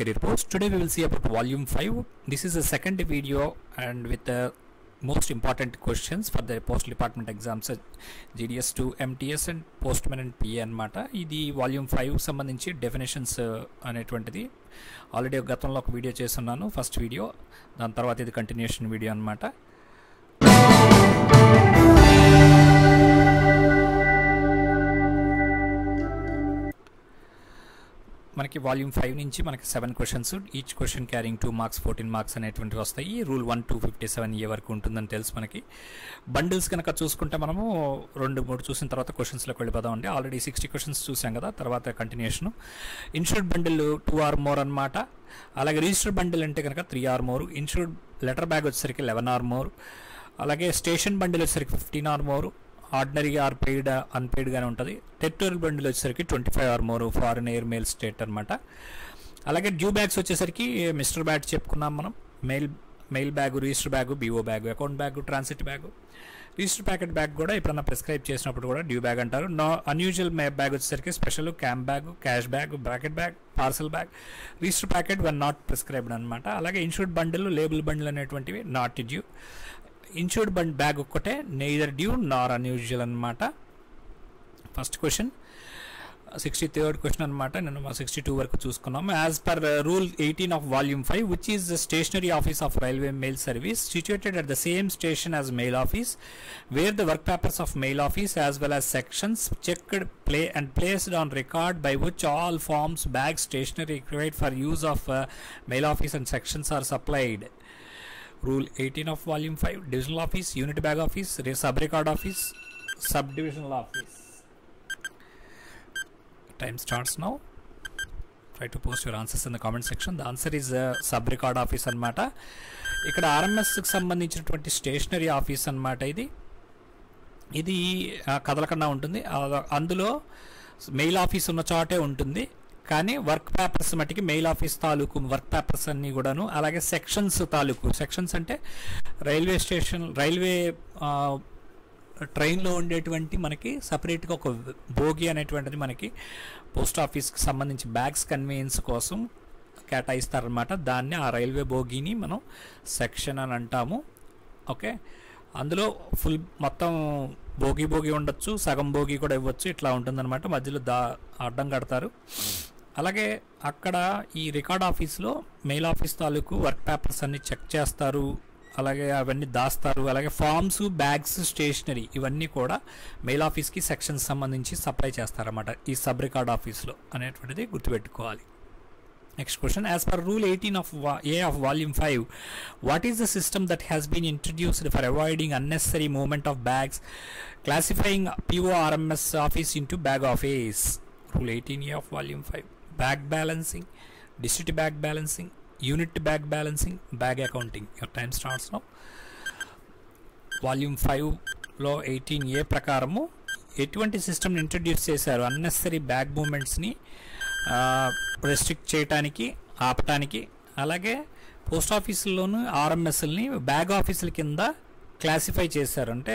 career post. Today we will see about volume 5. This is the second video and with the most important questions for the postal department exams GDS2 MTS and postman and PA అన్నమాట. ఇది volume 5 సంబంధించి definitions అనేటువంటిది already గతంలో ఒక video చేస్తున్నాను, first video. దాని తర్వాత ఇది కంటిన్యూషన్ వీడియో అన్నమాట. మనకి వాల్యూమ్ 5 నుంచి మనకి 7 questions, each question carrying 2 marks 14 marks అనేటువంటివి వస్తాయి. రూల్ 1 to 57 ఏ వరకు ఉంటుందని తెలుసు మనకి. బండిల్స్ కనుక చూసుకుంటే మనము 2-3 చూసిన తర్వాత క్వశ్చన్స్లోకి వెళ్ళిపోదామండి. ఆల్రెడీ 60 క్వశ్చన్స్ చూసాం కదా, తర్వాత continuation. Insured bundle 2 or more అనమాట. అలాగే రిజిస్టర్డ్ బండిల్ అంటే కనుక 3 or more. Insured letter bag వచ్చేసరికి 11 or more. అలాగే స్టేషన్ బండిల్ వచ్చేసరికి 15 or more. Ordinary or paid అన్పెయిడ్గానే ఉంటుంది. టెరిటోరియల్ బండిల్ వచ్చేసరికి 25 or more, foreign air mail state అనమాట. అలాగే డ్యూ బ్యాగ్స్ వచ్చేసరికి మిస్టర్ బ్యాగ్ చెప్పుకున్నాం మనం. Mail bag, register bag, BO bag, account bag, transit bag. Register packet bag కూడా ఎప్పుడన్నా ప్రిస్క్రైబ్ చేసినప్పుడు కూడా డ్యూ బ్యాగ్ అంటారు. అన్యూజువల్ బ్యాగ్ వచ్చేసరికి special, camp bag, cash bag, bracket bag, parcel bag. Register packet one not prescribed అనమాట. అలాగే insured bundle, label bundle అనేటువంటివి not due. Insured bag ఒక్కటే నెయిదర్ డ్యూ నార్ అన్యూజువల్ అనమాట. First question 63rd question అనమాట. నేను 62 వరకు చూసుకున్నాము. As per rule 18 of volume 5, which is the stationery office of railway mail service situated at the same station as mail office, wear the work papers of mail office as well as sections checked and placed on record by which all forms, bags, stationery required for use of mail office and sections are supplied. Rule 18 of volume 5, divisional office, unit bag office, sub-record office, subdivisional office. Time starts now. Try to post your answers in the comment section. The answer is sub-record office అనమాట. ఇక్కడ ఆర్ఎంఎస్కి సంబంధించినటువంటి stationery office అనమాట. ఇది కదలకుండా ఉంటుంది. అందులో mail office ఉన్న చోటే ఉంటుంది, కానీ వర్క్ పేపర్స్ మట్టికి మెయిల్ ఆఫీస్ తాలూకు వర్క్ పేపర్స్ అన్నీ కూడాను. అలాగే సెక్షన్స్ తాలూకు, సెక్షన్స్ అంటే రైల్వే స్టేషన్, రైల్వే ట్రైన్లో ఉండేటువంటి మనకి సపరేట్గా ఒక బోగి అనేటువంటిది మనకి పోస్ట్ ఆఫీస్కి సంబంధించి బ్యాగ్స్ కన్వీనియన్స్ కోసం కేటాయిస్తారనమాట. దాన్ని, ఆ రైల్వే బోగిని మనం సెక్షన్ అని అంటాము. ఓకే, అందులో ఫుల్ మొత్తం బోగి ఉండొచ్చు, సగం బోగి కూడా ఇవ్వచ్చు, ఇట్లా ఉంటుందన్నమాట. మధ్యలో అడ్డం కడతారు. అలాగే అక్కడ ఈ రికార్డ్ ఆఫీస్లో మెయిల్ ఆఫీస్ తాలూకు వర్క్ పేపర్స్ అన్ని చెక్ చేస్తారు, అలాగే అవన్నీ దాస్తారు. అలాగే ఫార్మ్స్, బ్యాగ్స్, స్టేషనరీ ఇవన్నీ కూడా మెయిల్ ఆఫీస్కి సెక్షన్స్ సంబంధించి సప్లై చేస్తారన్నమాట ఈ సబ్ రికార్డ్ ఆఫీస్లో అనేటువంటిది గుర్తుపెట్టుకోవాలి. Next question, as per rule 18 of A of volume 5, what is the system that has been introduced for avoiding unnecessary movement of bags, classifying PO RMS office into bag office? Rule 18A of volume 5, bag balancing, district bag balancing, unit bag balancing, bag accounting. Your time starts now. Volume 5 లో 18A ప్రకారము ఎటువంటి system introduce చేశారు unnecessary bag మూమెంట్స్ని restrict చేయడానికి, ఆపటానికి. అలాగే post ఆఫీసుల్లోనూ ఆర్ఎంఎస్ఎల్ని bag ఆఫీసుల కింద classify చేశారు, అంటే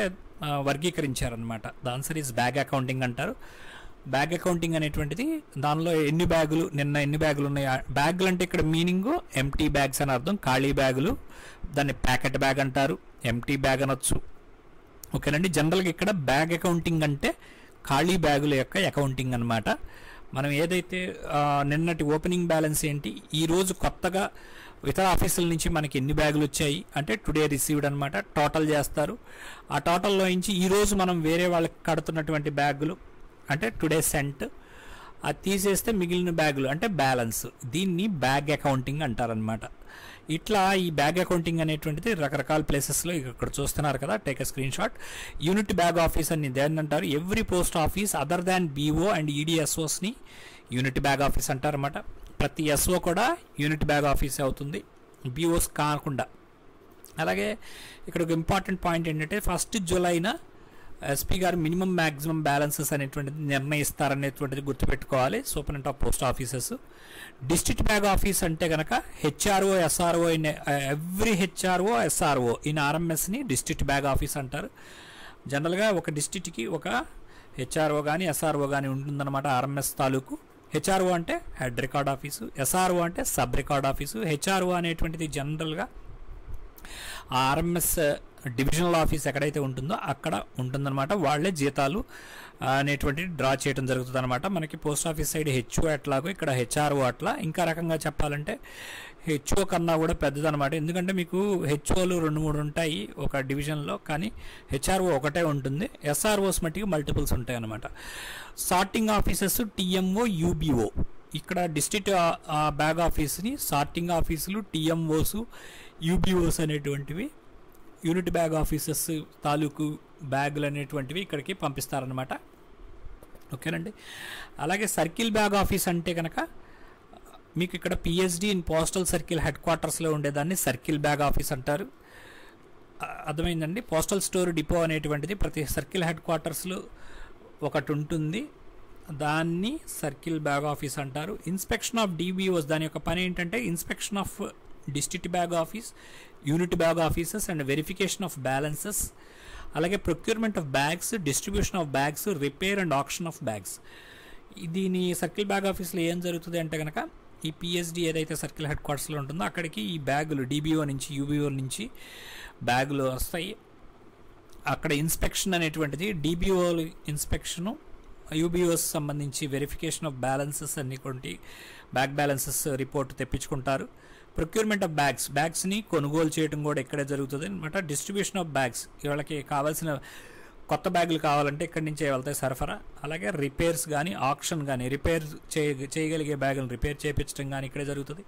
వర్గీకరించారనమాట. The answer is bag accounting అంటారు. బ్యాగ్ అకౌంటింగ్ అనేటువంటిది దానిలో ఎన్ని బ్యాగులు, నిన్న ఎన్ని బ్యాగులు ఉన్నాయి. బ్యాగులు అంటే ఇక్కడ మీనింగ్ ఎంటీ బ్యాగ్స్ అని అర్థం, ఖాళీ బ్యాగులు. దాన్ని ప్యాకెట్ బ్యాగ్ అంటారు, ఎంటీ బ్యాగ్ అనొచ్చు. ఓకేనండి. జనరల్గా ఇక్కడ బ్యాగ్ అకౌంటింగ్ అంటే ఖాళీ బ్యాగుల యొక్క అకౌంటింగ్ అనమాట. మనం ఏదైతే నిన్నటి ఓపెనింగ్ బ్యాలెన్స్ ఏంటి, ఈరోజు కొత్తగా ఇతర ఆఫీసుల నుంచి మనకి ఎన్ని బ్యాగులు వచ్చాయి అంటే టుడే రిసీవ్డ్ అనమాట, టోటల్ చేస్తారు. ఆ టోటల్లో నుంచి ఈరోజు మనం వేరే వాళ్ళకి కడుతున్నటువంటి బ్యాగులు అంటే టుడే సెంట్, అది తీసేస్తే మిగిలిన బ్యాగులు అంటే బ్యాలెన్స్. దీన్ని బ్యాగ్ అకౌంటింగ్ అంటారనమాట. ఇట్లా ఈ బ్యాగ్ అకౌంటింగ్ అనేటువంటిది రకరకాల ప్లేసెస్లో ఇక్కడ చూస్తున్నారు కదా, take a screenshot. Unit bag office అని దేన్ని అంటారు? Every post office other than BO and ఈడిఎస్ఓస్ని యూనిట్ బ్యాగ్ ఆఫీస్ అంటారన్నమాట. ప్రతి ఎస్ఓ కూడా యూనిట్ బ్యాగ్ ఆఫీస్ అవుతుంది, బీఓస్ కాకుండా. అలాగే ఇక్కడ ఒక ఇంపార్టెంట్ పాయింట్ ఏంటంటే, 1 జూలైన ఎస్పీ గారు మినిమం మ్యాక్సిమం బ్యాలెన్సెస్ అనేటువంటిది నిర్ణయిస్తారనేటువంటిది గుర్తుపెట్టుకోవాలి, superintendent of post offices. District bag office అంటే కనుక HRO, SRO, every HRO, SRO in ఆర్ఎంఎస్ని డిస్ట్రిక్ట్ బ్యాగ్ ఆఫీస్ అంటారు. జనరల్గా ఒక డిస్ట్రిక్ట్కి ఒక హెచ్ఆర్ఓ కానీ ఎస్ఆర్ఓ కానీ ఉంటుందన్నమాట ఆర్ఎంఎస్ తాలూకు. హెచ్ఆర్ఓ అంటే హెడ్ రికార్డ్ ఆఫీసు, ఎస్ఆర్ఓ అంటే సబ్ రికార్డ్ ఆఫీసు. హెచ్ఆర్ఓ అనేటువంటిది జనరల్గా ఆర్ఎంఎస్ డివిజనల్ ఆఫీస్ ఎక్కడైతే ఉంటుందో అక్కడ ఉంటుందన్నమాట. వాళ్ళే జీతాలు అనేటువంటిది డ్రా చేయడం జరుగుతుంది అనమాట. మనకి పోస్ట్ ఆఫీస్ సైడ్ హెచ్ఓ ఎట్లాగో ఇక్కడ హెచ్ఆర్ఓ అట్లా. ఇంకా రకంగా చెప్పాలంటే హెచ్ఓ కన్నా కూడా పెద్దదన్నమాట. ఎందుకంటే మీకు హెచ్ఓలు 2-3 ఉంటాయి ఒక డివిజన్లో, కానీ హెచ్ఆర్ఓ ఒకటే ఉంటుంది. ఎస్ఆర్ఓస్ మట్టికి మల్టిపుల్స్ ఉంటాయి అన్నమాట. Sorting offices TMO, UBO. ఇక్కడ డిస్ట్రిక్ట్ బ్యాగ్ ఆఫీస్ని సార్టింగ్ ఆఫీసులు, టీఎంఓస్, యూబీఓస్ అనేటువంటివి, యూనిట్ బ్యాగ్ ఆఫీసెస్ తాలూకు బ్యాగులు అనేటువంటివి ఇక్కడికి పంపిస్తారనమాట. ఓకేనండి. అలాగే సర్కిల్ బ్యాగ్ ఆఫీస్ అంటే కనుక మీకు ఇక్కడ PSD in postal circle head క్వార్టర్స్లో ఉండేదాన్ని సర్కిల్ బ్యాగ్ ఆఫీస్ అంటారు. అర్థమైందండి. పోస్టల్ స్టోర్ డిపో అనేటువంటిది ప్రతి సర్కిల్ హెడ్ క్వార్టర్స్లో ఒకటి ఉంటుంది, దాన్ని సర్కిల్ బ్యాగ్ ఆఫీస్ అంటారు. ఇన్స్పెక్షన్ ఆఫ్ డిబిఓస్, దాని యొక్క పని ఏంటంటే inspection of district bag office, unit bag offices and verification of balances. అలాగే procurement of bags, distribution of bags, repair and auction of bags. దీని సర్కిల్ బ్యాగ్ ఆఫీస్లో ఏం జరుగుతుంది అంటే కనుక ఈ పిఎస్డి ఏదైతే సర్కిల్ హెడ్ క్వార్టర్స్లో ఉంటుందో అక్కడికి ఈ బ్యాగులు డిబిఓ నుంచి యూబీఓ నుంచి బ్యాగులు వస్తాయి. అక్కడ ఇన్స్పెక్షన్ అనేటువంటిది డిబిఓ ఇన్స్పెక్షను, యూబీఓస్ సంబంధించి వెరిఫికేషన్ ఆఫ్ బ్యాలెన్సెస్ అన్ని కొన్ని బ్యాగ్ బ్యాలెన్సెస్ రిపోర్ట్ తెప్పించుకుంటారు. ప్రొక్యూర్మెంట్ ఆఫ్ బ్యాగ్స్ని కొనుగోలు చేయడం కూడా ఇక్కడే జరుగుతుంది అనమాట. డిస్ట్రిబ్యూషన్ ఆఫ్ బ్యాగ్స్, వీళ్ళకి కావాల్సిన కొత్త బ్యాగులు కావాలంటే ఇక్కడి నుంచే వెళ్తాయి సరఫరా. అలాగే రిపేర్స్ కానీ ఆక్షన్ కానీ, రిపేర్ చేయగలిగే బ్యాగులను రిపేర్ చేయించడం కానీ ఇక్కడే జరుగుతుంది.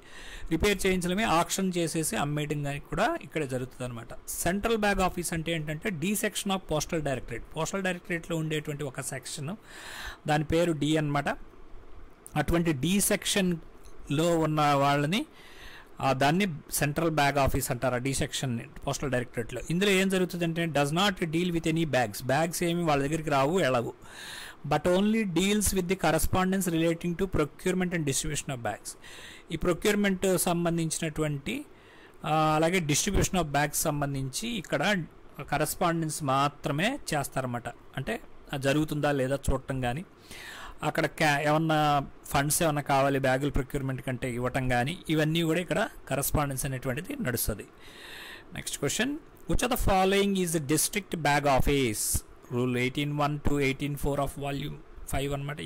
రిపేర్ చేయించడమే ఆక్షన్ చేసేసి అమ్మేయడం కానీ కూడా ఇక్కడే జరుగుతుంది అనమాట. సెంట్రల్ బ్యాగ్ ఆఫీస్ అంటే ఏంటంటే D section of postal directorate. Postal డైరెక్టరేట్లో ఉండేటువంటి ఒక సెక్షన్, దాని పేరు డి అనమాట. అటువంటి డి సెక్షన్లో ఉన్న వాళ్ళని దాన్ని సెంట్రల్ బ్యాగ్ ఆఫీస్ అంటారు, డి సెక్షన్ పోస్టల్ డైరెక్టరేట్లో. ఇందులో ఏం జరుగుతుందంటే does not deal with any bags ఏమి వాళ్ళ దగ్గరికి రావు, ఎలావు, but only deals with the correspondence relating to procurement and distribution of bags. ఈ ప్రొక్యూర్మెంట్ సంబంధించినటువంటి అలాగే డిస్ట్రిబ్యూషన్ ఆఫ్ బ్యాగ్స్ సంబంధించి ఇక్కడ కరస్పాండెన్స్ మాత్రమే చేస్తారన్నమాట. అంటే జరుగుతుందా లేదా చూడటం కానీ, అక్కడ ఏమన్నా ఫండ్స్ ఏమన్నా కావాలి బ్యాగుల ప్రొక్యూర్మెంట్ కంటే ఇవ్వటం కానీ, ఇవన్నీ కూడా ఇక్కడ కరస్పాండెన్స్ అనేటువంటిది నడుస్తుంది. Next question, which of the following is the district bag office? Rule 18(1) to 18(4) of volume 5 అనమాట.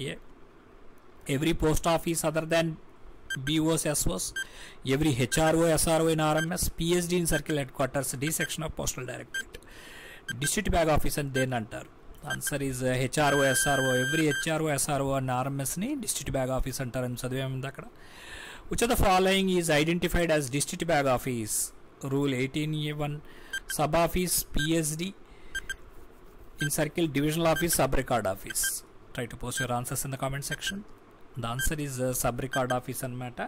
Every post office other than BOs, SOs, every HRO, SRO in RMS, PSD in circle headquarters, D section of postal directorate. District bag office and then antar. Answer is HRO, SRO, every HRO, SRO and RMS ni district bag office antar ani chadivam akkada. Which of the following is identified as district bag office? Rule 18(1) sub office, PSD in circle, divisional office, sub record office. Try to post your answers in the comment section. The answer is sub record office అన్నమాట.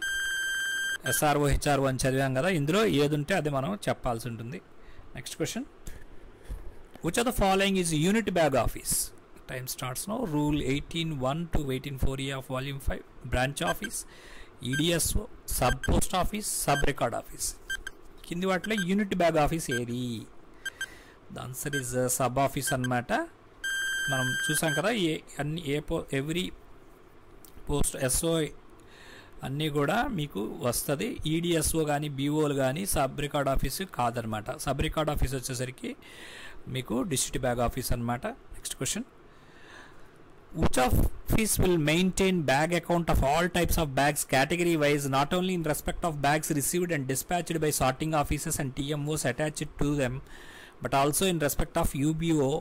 SRO, HRO అని చదివాం కదా, ఇందులో ఏది ఉంటే అది మనం చెప్పాల్సి ఉంటుంది. Next question, which of the following is unit bag office? Time starts now. Rule 18(1) to 18(4) of volume 5. Branch office, EDSO, sub post office, sub record office. కింది వాటిలో యూనిట్ బ్యాగ్ ఆఫీస్ ఏది? The answer is sub office అన్నమాట. మనం చూసాం కదా, every post S O అన్నీ కూడా మీకు వస్తుంది. ఈడిఎస్ఓ కానీ బీఓలు కానీ సబ్ రికార్డ్ ఆఫీస్ కాదనమాట. సబ్ రికార్డ్ ఆఫీస్ వచ్చేసరికి మీకు డిస్ట్రిక్ట్ బ్యాగ్ ఆఫీస్ అనమాట. Next question, which office will maintain bag account of all types of bags category wise, not only in respect of bags received and dispatched by sorting offices and TMOs attached to them, but also in respect of UBO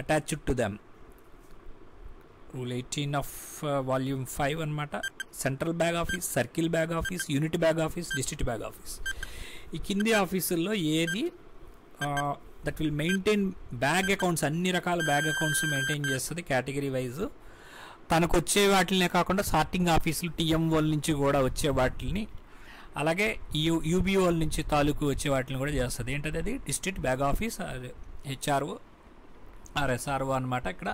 attached to them? Rule 18 of volume 5 అన్నమాట. Central bag office, circle bag office, unit bag office, district bag office. ఈ కింది ఆఫీసుల్లో ఏది that will maintain bag accounts, అన్ని రకాల bag accounts maintain చేస్తుంది category wise. తనకు వచ్చే వాటినే కాకుండా సార్టింగ్ ఆఫీసులు టీఎంఓల నుంచి కూడా వచ్చే వాటిని, అలాగే యూబీఓల నుంచి తాలూకు వచ్చే వాటిని కూడా చేస్తుంది. ఏంటది? అది district bag office, HRO or SRO అనమాట. ఇక్కడ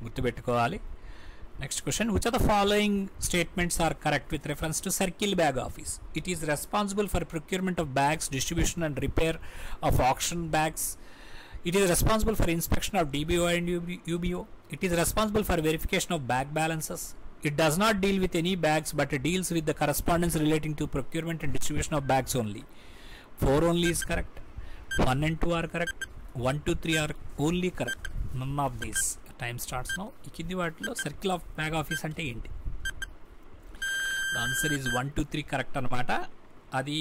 గుర్తుపెట్టుకోవాలి. Next question, which of the following statements are correct with reference to circle bag office? It is responsible for procurement of bags, distribution and repair of auction bags. It is responsible for inspection of DBO and UBO. It is responsible for verification of bag balances. It does not deal with any bags but it deals with the correspondence relating to procurement and distribution of bags only. 4 only is correct. 1 and 2 are correct. 1, 2, 3 are only correct. None of these. Time starts now. ఈ కింది వాటిలో circle of bag office అంటే ఏంటి? The answer is 1, 2, 3 correct అనమాట. అది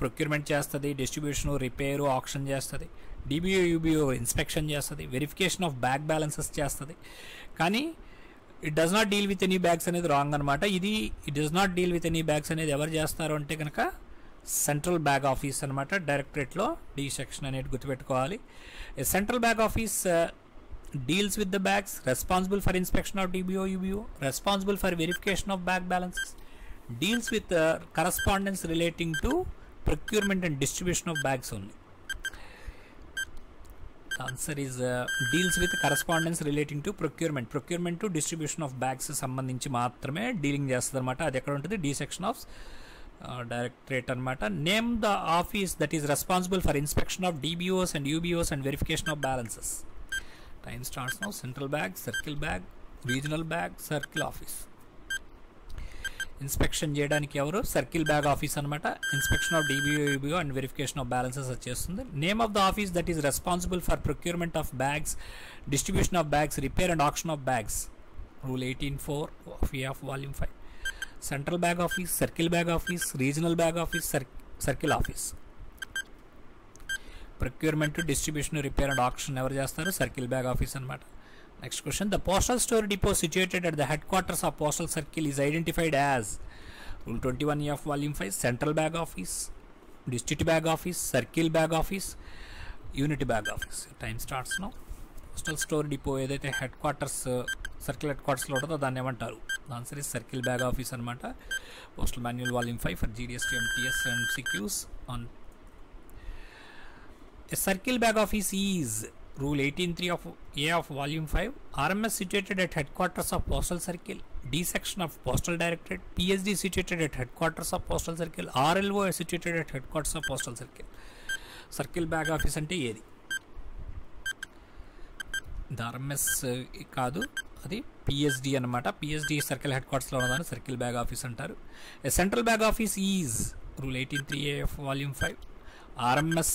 procurement చేస్తుంది, distribution, repair, auction చేస్తుంది, DBO యూబిఓ inspection చేస్తుంది, వెరిఫికేషన్ ఆఫ్ బ్యాగ్ బ్యాలెన్సెస్ చేస్తుంది. కానీ it does not deal with any bags అనేది రాంగ్ అనమాట. ఇది it does not deal with any bags అనేది ఎవరు చేస్తారు అంటే కనుక సెంట్రల్ బ్యాగ్ ఆఫీస్ అనమాట. డైరెక్టరేట్లో డి సెక్షన్ అనేది గుర్తుపెట్టుకోవాలి. Central bag office deals with the bags, responsible for inspection of DBO UBO, responsible for verification of bag balances, deals with correspondence relating to procurement and distribution of bags only. The answer is deals with correspondence relating to procurement to distribution of bags సంబంధించి మాత్రమే dealing చేస్తుంది అనమాట. అది ఎక్కడ ఉంటుంది? D section of directorate అనమాట. Name the office that is responsible for inspection of DBOs and UBOs and verification of balances. Time starts now. Central bag, circle bag, regional bag, circle office. Inspection చేయడానికి ఎవరు? Circle bag office అనమాట. Inspection of DBO UBO and verification of balances వచ్చేస్తుంది. Name of the office that is responsible for procurement of bags, distribution of bags, repair and auction of bags. Rule 18(4) of A of Volume 5. Central bag office, circle bag office, regional bag office, circle office. Procurement, distribution, repair and auction ఎవరు చేస్తారు? Circle bag office అనమాట. Next question. The postal store depot situated at the headquarters of postal circle is identified as rule 21(a) of Volume 5. Central bag office, district bag office, circle bag office, unity bag office. Time starts now. Postal store depot ఏదైతే headquarters, circle head క్వార్టర్స్లో ఉంటుందో దాన్ని ఏమంటారు? Answer is circle bag office అనమాట. Postal manual Volume 5 for GDS to MTS and CQs on. A circle bag office is rule 18(3) of A of Volume 5. RMS situated at headquarters of postal circle, D section of postal directorate, PSD situated at headquarters of postal circle, RLO situated at headquarters of postal circle. Circle bag office అంటే ఏది? ఇది RMS కాదు, అది PSD అనమాట. PSD circle head క్వార్టర్స్లో ఉన్నదాన్ని circle bag office అంటారు. A central bag office is rule 18(3)(a) of Volume 5. RMS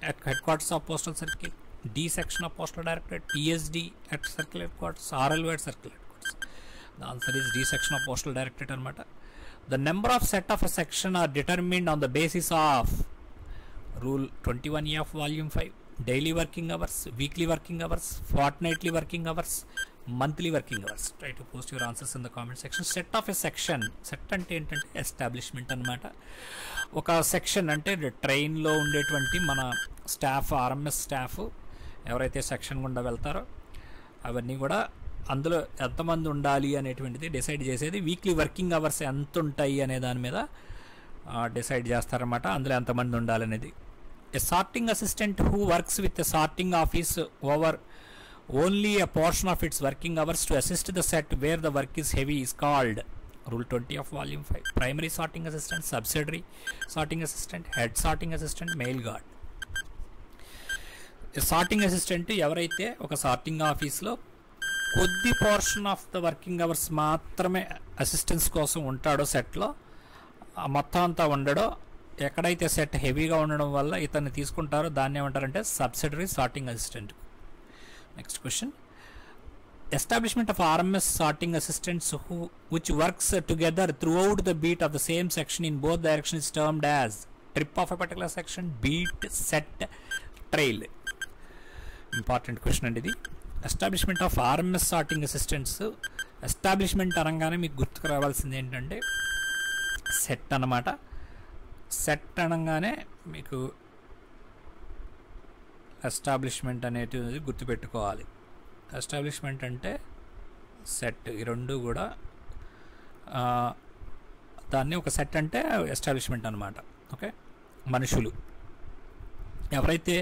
at headquarters of postal circle, D section of postal directorate, PSD at circle headquarters, RLO at circle headquarters. The answer is D section of postal directorate anamata. The number of set of a section are determined on the basis of rule 21(a) of Volume 5. Daily working hours, weekly working hours, fortnightly working hours, monthly working hours. Try to post your answers in the comment section. Set of a section, set అంటే ఏంటంటే establishment అనమాట. ఒక section అంటే ట్రైన్లో ఉండేటువంటి మన staff, RMS staff ఎవరైతే section గుండా వెళ్తారో అవన్నీ కూడా అందులో ఎంతమంది ఉండాలి అనేటువంటిది డిసైడ్ చేసేది. వీక్లీ వర్కింగ్ అవర్స్ ఎంత ఉంటాయి అనే దాని మీద డిసైడ్ చేస్తారన్నమాట. అందులో ఎంతమంది ఉండాలనేది. A sorting assistant who works with a sorting office over only a portion of its working hours to assist the set where the work is heavy is called rule 20 of Volume 5. Primary sorting assistant, subsidiary sorting assistant, head sorting assistant, mail guard. Sorting assistant ఎవరైతే ఒక sorting ఆఫీస్లో కొద్ది portion of the working hours మాత్రమే assistance కోసం ఉంటాడో సెట్లో, మొత్తం అంతా ఉండడో, ఎక్కడైతే సెట్ హెవీగా ఉండడం వల్ల ఇతన్ని తీసుకుంటారో దాన్ని ఏమంటారంటే subsidiary sorting assistant. Next question. Establishment of RMS sorting assistants which works together throughout the beat of the same section in both directions is termed as trip of a particular section, beat, set, trail. Important question అండి ఇది. Establishment of RMS sorting assistants. Establishment అనగానే మీకు గుర్తుకు రావాల్సింది ఏంటంటే set అన్నమాట. Set అనగానే మీకు ఎస్టాబ్లిష్మెంట్ అనేది గుర్తుపెట్టుకోవాలి. ఎస్టాబ్లిష్మెంట్ అంటే సెట్, ఈ రెండు కూడా దాన్ని ఒక సెట్ అంటే ఎస్టాబ్లిష్మెంట్ అనమాట. ఓకే, మనుషులు ఎవరైతే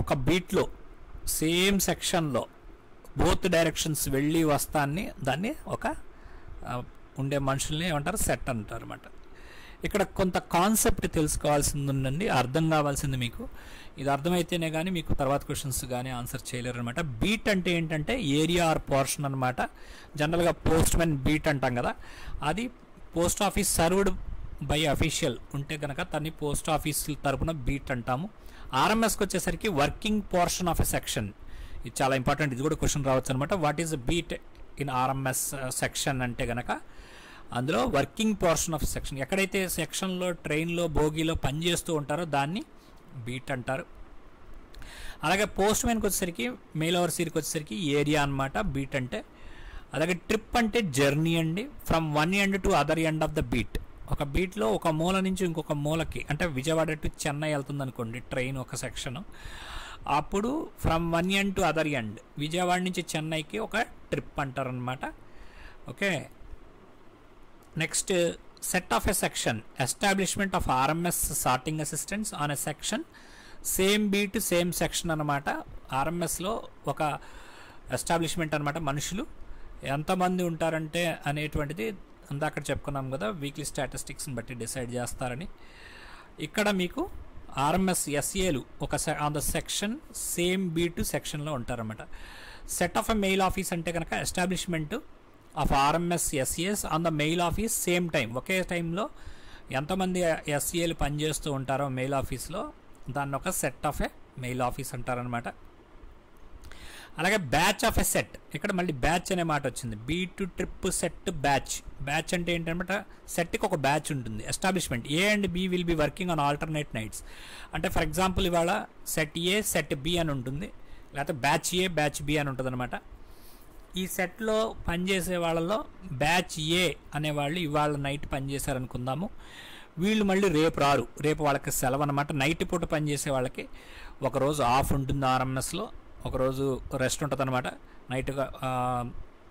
ఒక బీట్లో సేమ్ సెక్షన్లో బోత్ డైరెక్షన్స్ వెళ్ళి వస్తాన్ని దాన్ని ఒక ఉండే మనుషుల్ని ఏమంటారు? సెట్ అంటారు అనమాట. ఇక్కడ కొంత కాన్సెప్ట్ తెలుసుకోవాల్సింది ఉందండి, అర్థం కావాల్సింది మీకు. ఇది అర్థమైతేనే కానీ మీకు తర్వాత క్వశ్చన్స్ కానీ ఆన్సర్ చేయలేరు అనమాట. బీట్ అంటే ఏంటంటే ఏరియా ఆర్ పోర్షన్ అనమాట. జనరల్గా పోస్ట్ మ్యాన్ బీట్ అంటాం కదా, అది post office served by official ఉంటే కనుక దాన్ని పోస్ట్ ఆఫీస్ తరపున బీట్ అంటాము. ఆర్ఎంఎస్కి వచ్చేసరికి working portion of a section. ఇది చాలా ఇంపార్టెంట్, ఇది కూడా క్వశ్చన్ రావచ్చు అనమాట. What is beat in RMS section అంటే కనుక అందులో వర్కింగ్ పోర్షన్ ఆఫ్ సెక్షన్, ఎక్కడైతే సెక్షన్లో ట్రైన్లో బోగీలో పనిచేస్తూ ఉంటారో దాన్ని బీట్ అంటారు. అలాగే పోస్ట్ మ్యాన్కి వచ్చేసరికి మెయిల్ ఓవర్సీర్కి వచ్చేసరికి ఏరియా అనమాట బీట్ అంటే. అలాగే ట్రిప్ అంటే జర్నీ అండి, from one end to other end of the beat. ఒక బీట్లో ఒక మూల నుంచి ఇంకొక మూలకి, అంటే విజయవాడ టు చెన్నై వెళ్తుంది అనుకోండి ట్రైన్ ఒక సెక్షన్, అప్పుడు from one end to other end Vijayawada నుంచి చెన్నైకి ఒక ట్రిప్ అంటారనమాట. Okay, next set of a section, establishment of RMS sorting assistants on a section, same beat same section అనమాట. ఆర్ఎంఎస్లో ఒక ఎస్టాబ్లిష్మెంట్ అనమాట, మనుషులు ఎంతమంది ఉంటారంటే అనేటువంటిది అందాక చెప్పుకున్నాం కదా, వీక్లీ స్టాటిస్టిక్స్ని బట్టి డిసైడ్ చేస్తారని. ఇక్కడ మీకు ఆర్ఎంఎస్ ఎస్ఏలు ఒక on the section same beat సెక్షన్లో ఉంటారన్నమాట. Set of a mail office అంటే కనుక establishment of RMS SAs on the mail office same time, ఒకే టైంలో ఎంతమంది ఎస్ఏలు పనిచేస్తూ ఉంటారో మెయిల్ ఆఫీస్లో దాన్ని ఒక set of a mail office అంటారనమాట. అలాగే బ్యాచ్ ఆఫ్ ఎ సెట్, ఇక్కడ మళ్ళీ బ్యాచ్ అనే మాట వచ్చింది. Beat trip set batch. Batch అంటే ఏంటన్నమాట, సెట్కి ఒక బ్యాచ్ ఉంటుంది. Establishment A and B will be working on alternate nights. అంటే ఫర్ ఎగ్జాంపుల్ ఇవాళ సెట్ ఏ సెట్ బి అని ఉంటుంది, లేకపోతే బ్యాచ్ ఏ బ్యాచ్ బి అని ఉంటుంది అనమాట. ఈ సెట్లో పనిచేసే వాళ్ళలో బ్యాచ్ ఏ అనేవాళ్ళు ఇవాళ నైట్ పనిచేశారనుకుందాము, వీళ్ళు మళ్ళీ రేపు రారు, రేపు వాళ్ళకి సెలవు అనమాట. నైట్ పూట పనిచేసే వాళ్ళకి ఒకరోజు ఆఫ్ ఉంటుంది ఆర్ఎంఎస్లో, ఒకరోజు రెస్ట్ ఉంటుంది అనమాట. నైట్గా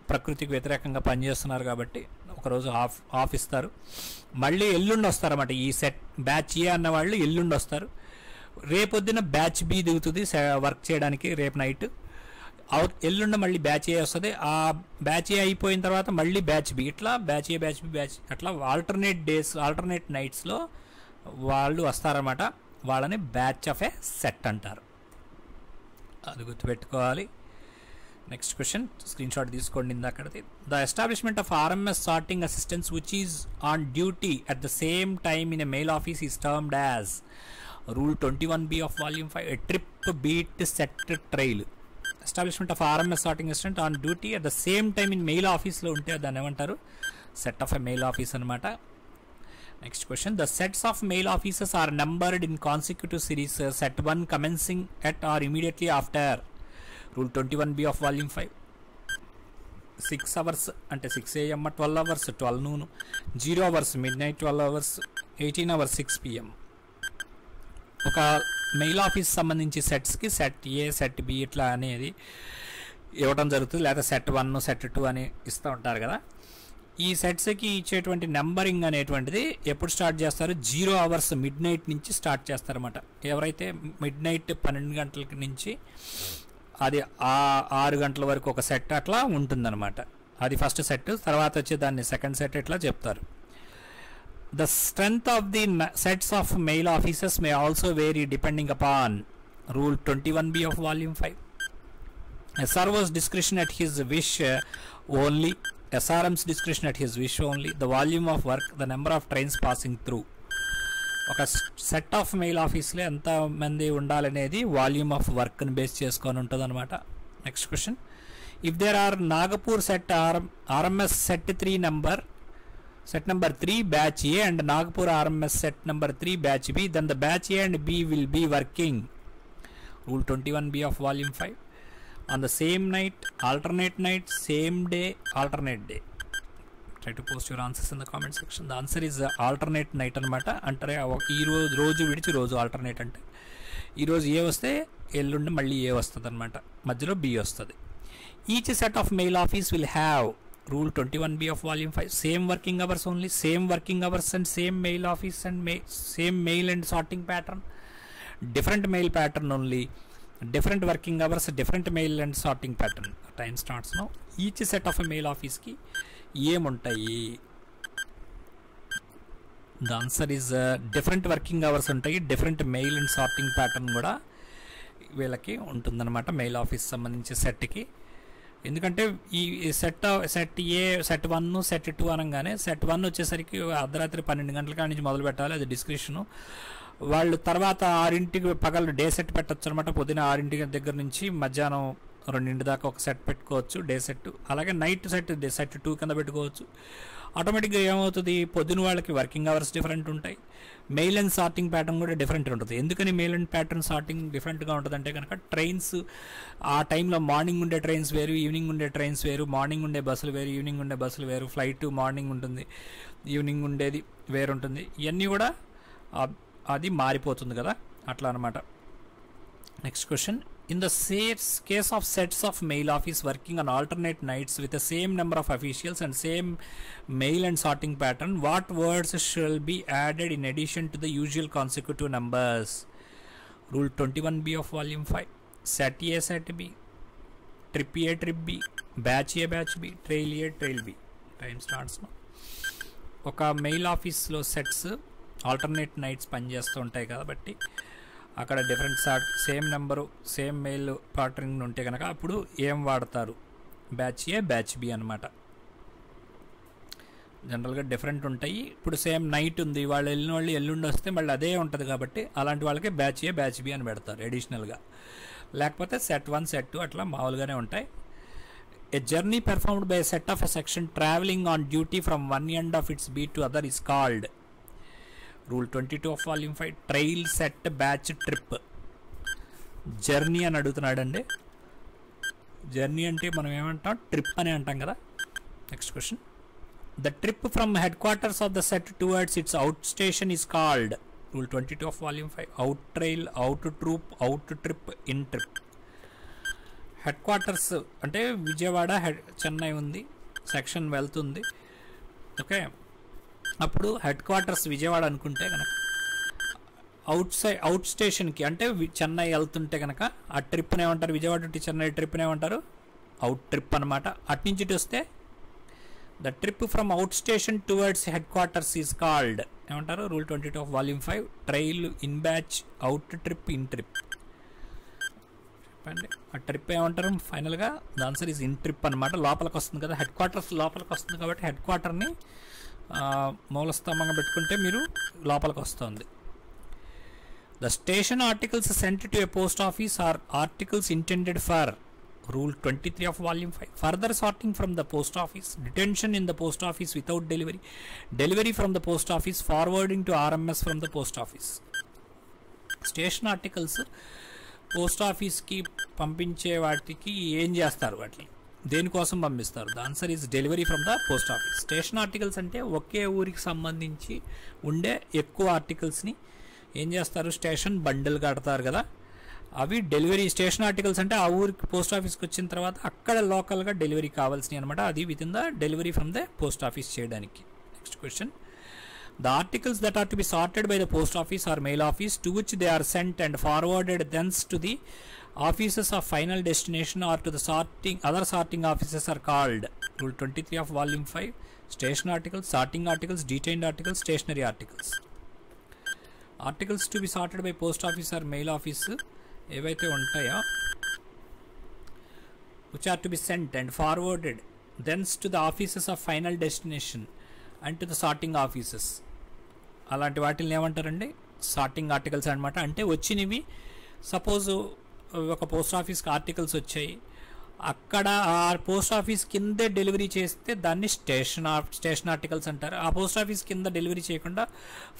ప్రకృతికి వ్యతిరేకంగా పనిచేస్తున్నారు కాబట్టి ఒకరోజు ఆఫ్ ఇస్తారు. మళ్ళీ ఎల్లుండి వస్తారన్నమాట. ఈ సెట్ బ్యాచ్ ఏ అన్న వాళ్ళు ఎల్లుండి వస్తారు. రేపొద్దున బ్యాచ్ బి దిగుతుంది వర్క్ చేయడానికి రేపు నైట్. ఎల్లుండి మళ్ళీ బ్యాచ్ ఏ వస్తుంది. ఆ బ్యాచ్ ఏ అయిపోయిన తర్వాత మళ్ళీ బ్యాచ్ బి, ఇట్లా బ్యాచ్ ఏ బ్యాచ్ బి బ్యాచ్ అట్లా ఆల్టర్నేట్ డేస్ ఆల్టర్నేట్ నైట్స్లో వాళ్ళు వస్తారన్నమాట. వాళ్ళని బ్యాచ్ ఆఫ్ ఏ సెట్ అంటారు, అది గుర్తుపెట్టుకోవాలి. నెక్స్ట్ క్వశ్చన్ స్క్రీన్ షాట్ తీసుకోండి ఇందాకది. The establishment of RMS sorting assistants which is on duty at the same time in a mail office is termed as rule 21B of volume 5 a trip beat set trail. Establishment of RMS sorting assistant on duty at the same time in mail ఆఫీస్లో ఉంటే దాన్ని ఏమంటారు, set of a mail office అనమాట. Next question, the sets of mail offices are numbered in consecutive series, set 1 commencing at or immediately after rule 21B of volume 5. 6 hours అంటే 6 AM, 12 hours 12 noon, 0 hours midnight 12 hours, 18 hours 6 PM. ఒక mail office సంబంధించి సెట్స్కి set A set B ఇట్లా అనేది ఇవ్వడం జరుగుతుంది, లేదా set 1 set 2 అని ఇస్తూ ఉంటారు కదా. ఈ సెట్స్కి ఇచ్చేటువంటి నెంబరింగ్ అనేటువంటిది ఎప్పుడు స్టార్ట్ చేస్తారు, 0 అవర్స్ మిడ్ నైట్ నుంచి స్టార్ట్ చేస్తారన్నమాట. ఎవరైతే మిడ్ నైట్ 12 గంటల నుంచి అది 6 గంటల వరకు ఒక సెట్ అట్లా ఉంటుందన్నమాట. అది ఫస్ట్ సెట్. తర్వాత వచ్చి దాన్ని సెకండ్ సెట్ ఇట్లా చెప్తారు. The strength of the sets of mail offices may also vary depending upon rule 21B of volume 5. SRO's discretion at his wish only, SRM's discretion at his wish only, the volume of work, the number of trains passing through. ఒక set of mail ఆఫీస్లో ఎంతమంది ఉండాలనేది volume of వర్క్ని base చేసుకొని ఉంటుంది అనమాట. Next question, if there are Nagpur set RMS set 3 number 3 batch A and Nagpur RMS set number 3 batch B, then the batch A and B will be working rule 21B of volume 5 on the same night, alternate night, same day, alternate day. Try to post your answers in the comment section. The answer is alternate night అనమాట. అంటే ఈ రోజు విడిచి రోజు alternate, అంటే ఈరోజు ఏ వస్తే ఎల్లుండి మళ్ళీ ఏ వస్తుంది అనమాట, మధ్యలో బి వస్తుంది. Each set of mail office will have rule 21B of volume 5 same working hours only, same working hours and same mail office and same mail and sorting pattern, different mail pattern only, different working hours, different mail and sorting pattern. Time starts now. Each set of a mail office ki ఏముంటాయి, the answer is different working hours ఉంటాయి, different mail and sorting pattern కూడా వీళ్ళకి ఉంటుందన్నమాట mail office సంబంధించి సెట్కి. ఎందుకంటే ఈ set A, set 1, set 2 అనగానే సెట్ 1 వచ్చేసరికి అర్ధరాత్రి 12 గంటల కాడి నుంచి మొదలు పెట్టాలి, అది డిస్క్రిప్షను. వాళ్ళు తర్వాత 6ంటికి పగలు డే సెట్ పెట్టచ్చు అనమాట. పొద్దున 6ంటి దగ్గర నుంచి మధ్యాహ్నం 2 దాకా ఒక సెట్ పెట్టుకోవచ్చు డే సెట్. అలాగే నైట్ సెట్ సెట్ 2 కింద పెట్టుకోవచ్చు. ఆటోమేటిక్గా ఏమవుతుంది, పొద్దున వాళ్ళకి వర్కింగ్ అవర్స్ డిఫరెంట్ ఉంటాయి, మెయిల్ అండ్ సార్టింగ్ ప్యాటర్న్ కూడా డిఫరెంట్ ఉంటుంది. ఎందుకని మెయిల్ అండ్ ప్యాటర్న్ సార్టింగ్ డిఫరెంట్గా ఉంటుంది అంటే కనుక ట్రైన్స్ ఆ టైంలో మార్నింగ్ ఉండే ట్రైన్స్ వేరు, ఈవినింగ్ ఉండే ట్రైన్స్ వేరు, మార్నింగ్ ఉండే బస్సులు వేరు, ఈవినింగ్ ఉండే బస్సులు వేరు, ఫ్లైట్ మార్నింగ్ ఉంటుంది, ఈవినింగ్ ఉండేది వేరుంటుంది. ఇవన్నీ కూడా అది మారిపోతుంది కదా, అట్లా అనమాట. Next question, in the case of sets of mail office working on alternate nights with the same number of officials and same mail and sorting pattern, what words shall be added in addition to the usual consecutive numbers? Rule 21B of volume 5. Set A, set B, trip A, trip B, batch A, batch B, trail A, trail B. Time starts now. ఒక mail ఆఫీస్లో sets alternate nights పనిచేస్తూ ఉంటాయి కాబట్టి అక్కడ different same number same mail pattern ఉంటే కనుక అప్పుడు ఏం వాడతారు, బ్యాచ్ ఏ, బ్యాచ్ బి అనమాట. జనరల్గా డిఫరెంట్ ఉంటాయి. ఇప్పుడు సేమ్ నైట్ ఉంది, వాళ్ళు వెళ్ళిన వాళ్ళు ఎల్లుండి వస్తే మళ్ళీ అదే ఉంటుంది కాబట్టి అలాంటి వాళ్ళకి బ్యాచ్ ఏ, బ్యాచ్ బి అని పెడతారు అడిషనల్గా. లేకపోతే సెట్ 1, సెట్ 2 అట్లా మామూలుగానే ఉంటాయి. A journey performed by a set of a section traveling on duty from one end of its beat to other is called. Rule 22 of volume 5. Trail, set, batch, trip. Journey అని అడుగుతున్నాడండి. Journey అంటే మనం ఏమంటాం, trip అని అంటాం కదా. Next question, the trip from headquarters of the set towards its out station is called. Rule 22 of volume 5. Out trail, out troop, out trip, in trip. Headquarters అంటే విజయవాడ, చెన్నై ఉంది, section వెళ్తుంది, okay. అప్పుడు head quarters Vijayawada అనుకుంటే కనుక out స్టేషన్కి అంటే చెన్నై వెళ్తుంటే కనుక ఆ ట్రిప్ని ఏమంటారు, విజయవాడ టు చెన్నై ట్రిప్ని ఏమంటారు, అవుట్ ట్రిప్ అనమాట. అట్నుంచి వస్తే the trip from out station towards headquarters is called ఏమంటారు, rule 22 of volume 5. Trail, in batch, out trip, in trip. చెప్పండి ఆ ట్రిప్ ఏమంటారు ఫైనల్గా, the answer is in trip అనమాట. లోపలికి వస్తుంది కదా, హెడ్ క్వార్టర్స్ లోపలికి వస్తుంది కాబట్టి హెడ్ క్వార్టర్ని మూలస్తంభంగా పెట్టుకుంటే మీరు లోపలికి వస్తుంది. The station articles sent to a post office or articles intended for. Rule 23 of volume 5. Further sorting from the post office, detention in the post office without delivery, delivery from the post office, forwarding to RMS from the post office. Station articles post ఆఫీస్కి పంపించే వాటికి ఏం చేస్తారు, వాటిని దేనికోసం పంపిస్తారు, the answer is delivery from the post office. Station articles అంటే ఒకే ఊరికి సంబంధించి ఉండే ఎక్కువ ఆర్టికల్స్ని ఏం చేస్తారు, స్టేషన్ బండిల్ కడతారు కదా, అవి డెలివరీ. స్టేషన్ ఆర్టికల్స్ అంటే ఆ ఊరికి పోస్ట్ ఆఫీస్కి వచ్చిన తర్వాత అక్కడ లోకల్గా డెలివరీ కావాల్సినవి అనమాట, అది within the delivery from the post office చేయడానికి. Next question, the articles that are to be sorted by the post office or mail office to which they are sent and forwarded thence to the offices of final destination or to the other sorting offices are called. Rule 23 of volume 5. Station articles, sorting articles, detained articles, stationary articles. Articles to be sorted by post office or mail office ఏవైతే ఉంటాయో which are to be sent and forwarded thence to the offices of final destination and to the sorting offices, అలాంటి వాటిని ఏమంటారండి, sorting articles అనమాట. అంటే వచ్చినవి suppose ఒక post ఆఫీస్కి ఆర్టికల్స్ వచ్చాయి, అక్కడ ఆ పోస్ట్ ఆఫీస్ కిందే డెలివరీ చేస్తే దాన్ని స్టేషన్ ఆర్టికల్స్ అంటారు. ఆ పోస్ట్ ఆఫీస్ కింద డెలివరీ చేయకుండా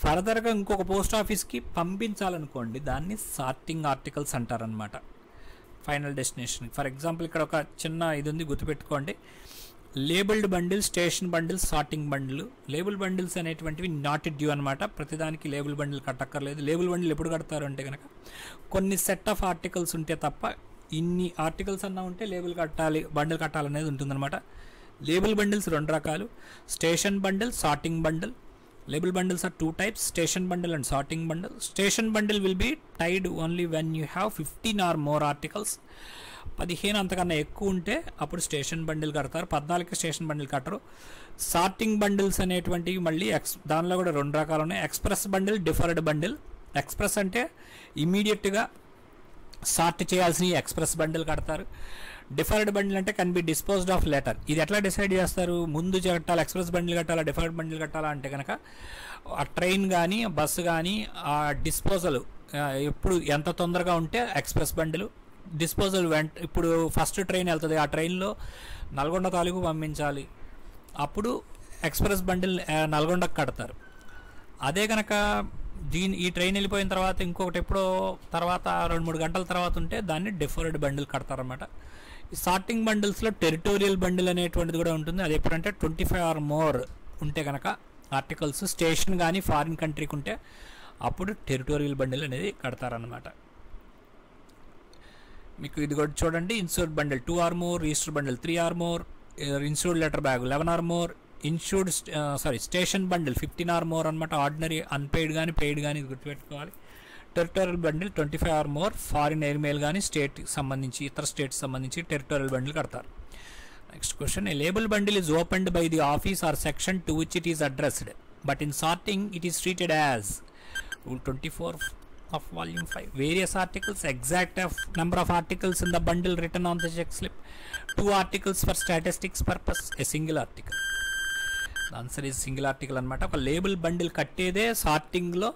ఫర్దర్గా ఇంకొక పోస్ట్ ఆఫీస్కి పంపించాలనుకోండి, దాన్ని సార్టింగ్ ఆర్టికల్స్ అంటారనమాట, ఫైనల్ డెస్టినేషన్. ఫర్ ఎగ్జాంపుల్ ఇక్కడ ఒక చిన్న ఇది ఉంది, గుర్తుపెట్టుకోండి. Labelled bundle, station bundle, sorting bundle. Label bundles అనేటువంటివి నాట్ డ్యూ అనమాట, ప్రతిదానికి లేబుల్ బండిల్ కట్టక్కర్లేదు. లేబుల్ బండిల్ ఎప్పుడు కడతారు అంటే కనుక కొన్ని సెట్ ఆఫ్ ఆర్టికల్స్ ఉంటే తప్ప, ఇన్ని ఆర్టికల్స్ అన్నా ఉంటే లేబుల్ కట్టాలి, బండిల్ కట్టాలనేది ఉంటుందన్నమాట. లేబుల్ బండిల్స్ 2 రకాలు, station bundle, sorting bundle. Label bundles are 2 types, station bundle and sorting bundle. Station bundle will be tied only when you have 15 or more articles. 15 అంతకన్నా ఎక్కువ ఉంటే అప్పుడు స్టేషన్ బండిల్ కడతారు. 14కి station bundle కట్టరు. Sorting bundles అనేటువంటివి మళ్ళీ దానిలో కూడా 2 రకాలు ఉన్నాయి. Express bundle, deferred bundle. Express అంటే ఇమీడియట్గా సార్ట్ చేయాల్సిన ఎక్స్ప్రెస్ బండిల్ కడతారు. డిఫర్డ్ బండిల్ అంటే can be disposed of letter. ఇది ఎట్లా డిసైడ్ చేస్తారు? ముందు కట్టాలా, ఎక్స్ప్రెస్ బండిల్ కట్టాలా, డిఫర్డ్ బండిల్ కట్టాలా అంటే కనుక ఆ ట్రైన్ కానీ బస్సు కానీ ఆ డిస్పోజల్ ఎప్పుడు ఎంత తొందరగా ఉంటే ఎక్స్ప్రెస్ బండిల్, డిస్పోజల్ ఇప్పుడు ఫస్ట్ ట్రైన్ వెళ్తుంది, ఆ ట్రైన్లో నల్గొండ తాలూకు పంపించాలి, అప్పుడు ఎక్స్ప్రెస్ బండిల్ నల్గొండకు కడతారు. అదే కనుక ఈ ట్రైన్ వెళ్ళిపోయిన తర్వాత ఇంకొకటి ఎప్పుడో తర్వాత 2-3 గంటల తర్వాత ఉంటే దాన్ని డిఫర్డ్ బండిల్ కడతారన్నమాట. ఈ సార్టింగ్ బండిల్స్లో టెరిటోరియల్ బండిల్ అనేటువంటిది కూడా ఉంటుంది. అది ఎప్పుడంటే 25 ఆర్ మోర్ ఉంటే కనుక ఆర్టికల్స్ స్టేషన్ కానీ ఫారిన్ కంట్రీకి ఉంటే అప్పుడు టెరిటోరియల్ బండిల్ అనేది కడతారన్నమాట. మీకు ఇది కూడా చూడండి. Insured bundle 2 or more, register bundle 3 or more, insured letter bag 11 or more, insured station bundle 15 or more అనమాట. ఆర్డినరీ అన్పెయిడ్ కానీ పెయిడ్ కానీ ఇది గుర్తుపెట్టుకోవాలి. Territorial bundle 25 or more, foreign airmail కానీ స్టేట్ సంబంధించి ఇతర స్టేట్స్ సంబంధించి టెరిటోరియల్ బండిల్ కడతారు. Next question, a label bundle is opened by the office or section to which it is addressed but in sorting it is treated as. Rule 24 of volume 5. Various articles, exact number of articles in the bundle written on the check slip. 2 articles for statistics purpose, a single article. The answer is single article అనమాట. ఒక label bundle కట్టేదే సార్టింగ్లో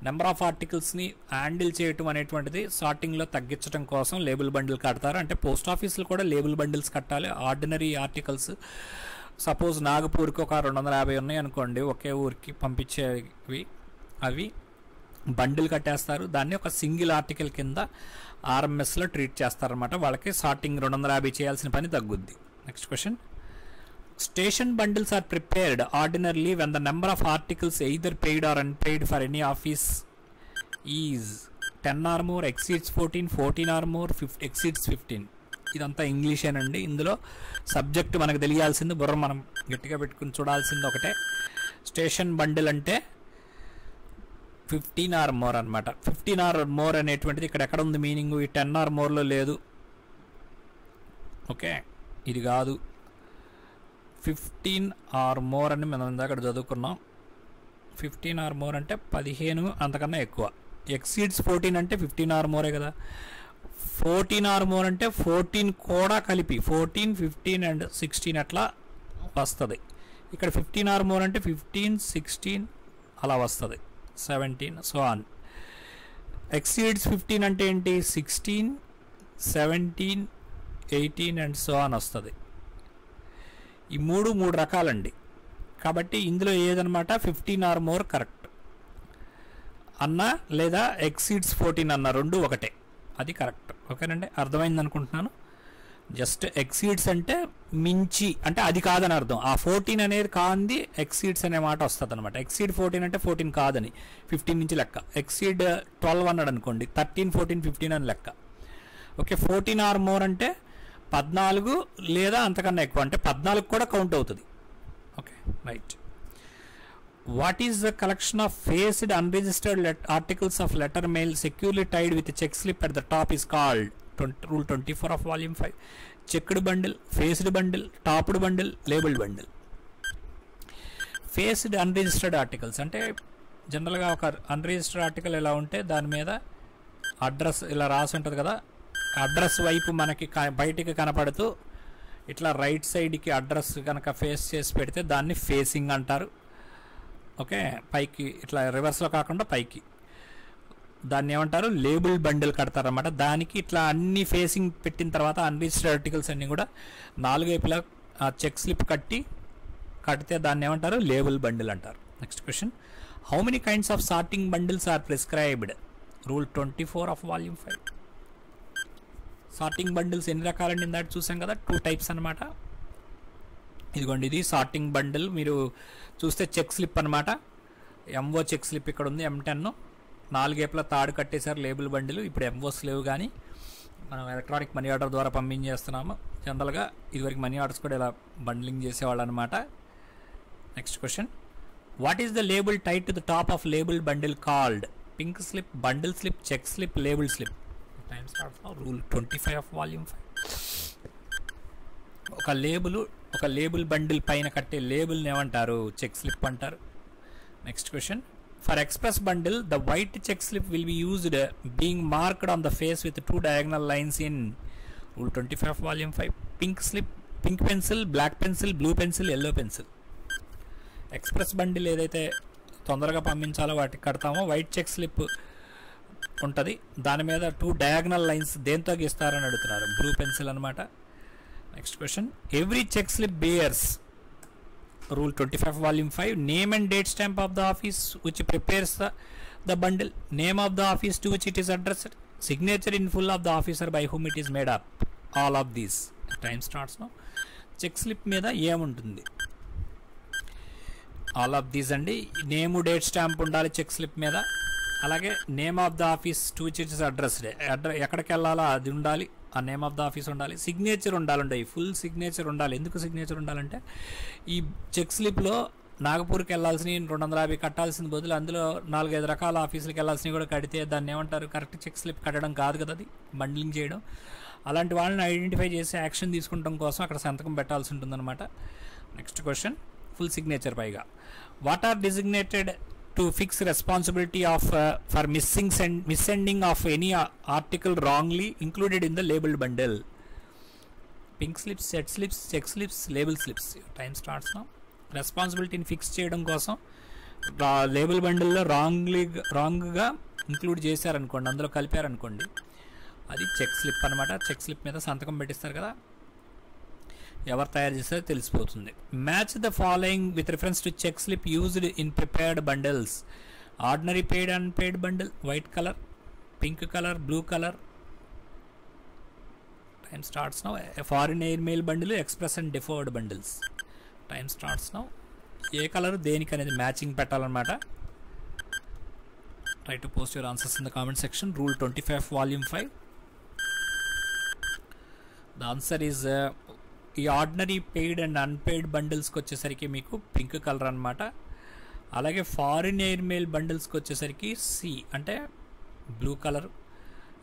number of ఆర్టికల్స్ని handle చేయటం అనేటువంటిది సార్టింగ్లో తగ్గించడం కోసం label bundle కడతారు. అంటే post ఆఫీసులు కూడా లేబుల్ బండిల్స్ కట్టాలి. ఆర్డినరీ ఆర్టికల్స్ సపోజ్ నాగపూర్కి ఒక 250 ఉన్నాయి అనుకోండి, ఒకే ఊరికి పంపించేవి, అవి బండిల్ కట్టేస్తారు. దాన్ని ఒక సింగిల్ ఆర్టికల్ కింద ఆర్ఎంఎస్లో ట్రీట్ చేస్తారనమాట. వాళ్ళకి సార్టింగ్ 250 చేయాల్సిన పని తగ్గుద్ది. Next question, station bundles are prepared ordinarily when the number of articles either paid or unpaid for any office is 10 or more, exceeds 14, 14 or more, exceeds 15. ఇదంతా ఇంగ్లీషేనండి. ఇందులో సబ్జెక్ట్ మనకు తెలియాల్సింది, బుర్ర మనం గట్టిగా పెట్టుకుని చూడాల్సింది ఒకటే. స్టేషన్ బండిల్ అంటే 15 ఆర్ మోర్ అనమాట. 15 ఆర్ మోర్ అనేటువంటిది ఇక్కడ ఎక్కడ ఉంది మీనింగ్? ఈ 10 ఆర్ మోర్లో లేదు. ఓకే, ఇది కాదు. 15 ఆర్ మోర్ అని మనం ఇందాక చదువుకున్నాం. 15 ఆర్ మోర్ అంటే 15 అంతకన్నా ఎక్కువ. ఎక్సీడ్స్ 14 అంటే 15 ఆర్ మోరే కదా. 14 ఆర్ మోర్ అంటే 14 కూడా కలిపి 14, 15 అండ్ 16 అట్లా వస్తుంది. ఇక్కడ 15 ఆర్ మోర్ అంటే 15, 16 అలా వస్తుంది, 17 సో ఆన్. ఎక్సీడ్స్ 15 అంటే ఏంటి? 16, 17, 18 అండ్ సో ఆన్ వస్తుంది. ఈ మూడు రకాలండి. కాబట్టి ఇందులో ఏదనమాట 15 ఆర్ మోర్ కరెక్ట్ అన్నా లేదా ఎక్సీడ్స్ 14 అన్న రెండు ఒకటే, అది కరెక్ట్. ఓకేనండి, అర్థమైంది అనుకుంటున్నాను. జస్ట్ ఎక్సీడ్స్ అంటే మించి అంటే అది కాదని అర్థం. ఆ 14 అనేది కాంది ఎక్సీడ్స్ అనే మాట వస్తుంది అనమాట. ఎక్సీడ్ 14 అంటే 14 కాదని 15 నుంచి లెక్క. ఎక్సీడ్ 12 అన్నాడు అనుకోండి, 13, 14, 15 అని లెక్క. ఓకే, 14 ఆర్ మోర్ అంటే 14 లేదా అంతకన్నా ఎక్కువ, అంటే 14 కూడా కౌంట్ అవుతుంది. Okay, right. What is the collection of faced unregistered articles of letter mail securely tied with check slip at the top is called? Rule 24 of volume 5. Checked bundle, faced bundle, topped bundle, labelled bundle. Faced unregistered articles అంటే జనరల్గా ఒక unregistered article ఎలా ఉంటే దాని మీద address ఇలా రాసి ఉంటుంది కదా. అడ్రస్ వైపు మనకి బయటికి కనపడుతూ ఇట్లా రైట్ సైడ్కి అడ్రస్ కనుక ఫేస్ చేసి పెడితే దాన్ని ఫేసింగ్ అంటారు. ఓకే, పైకి ఇట్లా రివర్స్లో కాకుండా పైకి, దాన్ని ఏమంటారు? లేబుల్ బండిల్ కడతారన్నమాట. దానికి ఇట్లా అన్ని ఫేసింగ్ పెట్టిన తర్వాత అన్రిజిస్టర్డ్ ఆర్టికల్స్ అన్నీ కూడా 4 వైపులా చెక్ స్లిప్ కడితే దాన్ని ఏమంటారు? లేబుల్ బండిల్ అంటారు. Next question, how many kinds of sorting bundles are prescribed? Rule 24 of volume 5. Sorting bundles ఎన్ని రకాలండి? ఇందాక చూసాం కదా, 2 types అనమాట. ఇదిగోండి, ఇది సార్టింగ్ బండిల్. మీరు చూస్తే చెక్ స్లిప్ అనమాట. ఎంఓ చెక్ స్లిప్ ఇక్కడ ఉంది, M10. 4 వైపులా తాడు కట్టేశారు లేబుల్ బండిల్. ఇప్పుడు ఎంఓస్ లేవు, కానీ మనం ఎలక్ట్రానిక్ మనీ ఆర్డర్ ద్వారా పంపించేస్తున్నాము. జనరల్గా ఇదివరకు మనీ ఆర్డర్స్ కూడా ఇలా బండ్లింగ్ చేసేవాళ్ళు అనమాట. Next question, what is the label tied to the top of label bundle called? Pink slip, bundle slip, check slip, label slip. Time starts now. Rule 25 of volume 5. ఒక label bundle పైన కట్టే లేబుల్ని ఏమంటారు? Check slip అంటారు. Next question, for express bundle the white check slip will be used being marked on the face with 2 diagonal lines in rule 25 volume 5. Pink pencil, black pencil, blue pencil, yellow pencil. Express bundle ఏదైతే తొందరగా పంపించాలో వాటికి కడతామో white check slip ఉంటుంది, దాని మీద 2 diagonal lines దేంతో గీస్తారని అడుగుతున్నారు. Blue pencil అనమాట. Next question, every check slip bears rule 25 volume 5 name and date stamp of the office which prepares the bundle, name of the office to which it is addressed, signature in full of the officer by whom it is made up. All of these. Time starts now. Check slip మీద ఏముంటుంది? All of these అండి. Name date stamp ఉండాలి check slip మీద, అలాగే name of the office to which it is addressed, ఎక్కడికి వెళ్ళాలో అది ఉండాలి, ఆ నేమ్ ఆఫ్ ద ఆఫీస్ ఉండాలి, సిగ్నేచర్ ఉండాలండి, ఫుల్ సిగ్నేచర్ ఉండాలి. ఎందుకు సిగ్నేచర్ ఉండాలంటే ఈ చెక్ స్లిప్లో నాగపూర్కి వెళ్ళాల్సినవి 250 కట్టాల్సిన బదులు అందులో 4-5 రకాల ఆఫీసులకు వెళ్ళాల్సినవి కూడా కడితే దాన్ని ఏమంటారు? కరెక్ట్ చెక్ స్లిప్ కట్టడం కాదు కదా, అది బండ్లింగ్ చేయడం. అలాంటి వాళ్ళని ఐడెంటిఫై చేసి యాక్షన్ తీసుకుంటాం కోసం అక్కడ సంతకం పెట్టాల్సి ఉంటుందన్నమాట. నెక్స్ట్ క్వశ్చన్, ఫుల్ సిగ్నేచర్ పైగా. What are designated to fix responsibility of for missending of any article wrongly included in the labelled bundle? Pink slips, set slips, check slips, label slips. Time starts now. రెస్పాన్సిబిలిటీని fix చేయడం కోసం label బండిల్లో రాంగ్గా include చేశారనుకోండి, అందులో కలిపారనుకోండి, అది check slip అనమాట. Check slip మీద సంతకం పెట్టిస్తారు కదా, ఎవరు తయారు చేస్తారో తెలిసిపోతుంది. Match the following with reference to check slip used in prepared bundles. Ordinary paid, unpaid bundle, white colour, pink colour, blue colour. Time starts now. Foreign air mail bundle, express and deferred bundles. Time starts now. ఏ colour దేనికి అనేది matching పెట్టాలన్నమాట. Try to post your answers in the comment section. Rule 25 volume 5. The answer is ఈ ordinary paid and unpaid బండిల్స్కి వచ్చేసరికి మీకు pink colour అనమాట. అలాగే foreign air mail బండిల్స్కి వచ్చేసరికి సి అంటే blue colour.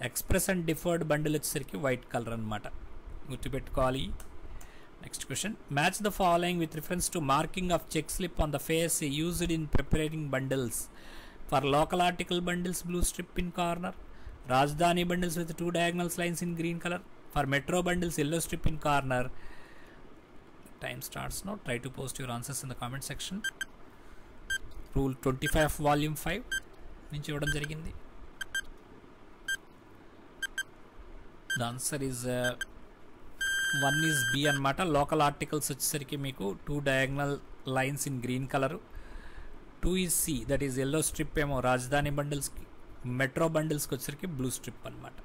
Express and deferred bundle వచ్చేసరికి white colour అనమాట, గుర్తుపెట్టుకోవాలి. Next question, match the following with reference to marking of check slip on the face used in preparing bundles. For local article bundles blue strip in corner, Rajdhani bundles with 2 diagonal lines in green colour, for metro bundles yellow strip in corner. Time starts now. Try to post your answers in the comment section. Rule 25 volume 5 నుంచి ఇవ్వడం జరిగింది. The answer is 1 is B అనమాట. Local articles వచ్చేసరికి మీకు 2 diagonal lines in green colour. 2 is C, that is yellow strip ఏమో రాజధాని బండిల్స్కి, metro బండిల్స్కి వచ్చేసరికి blue strip అనమాట.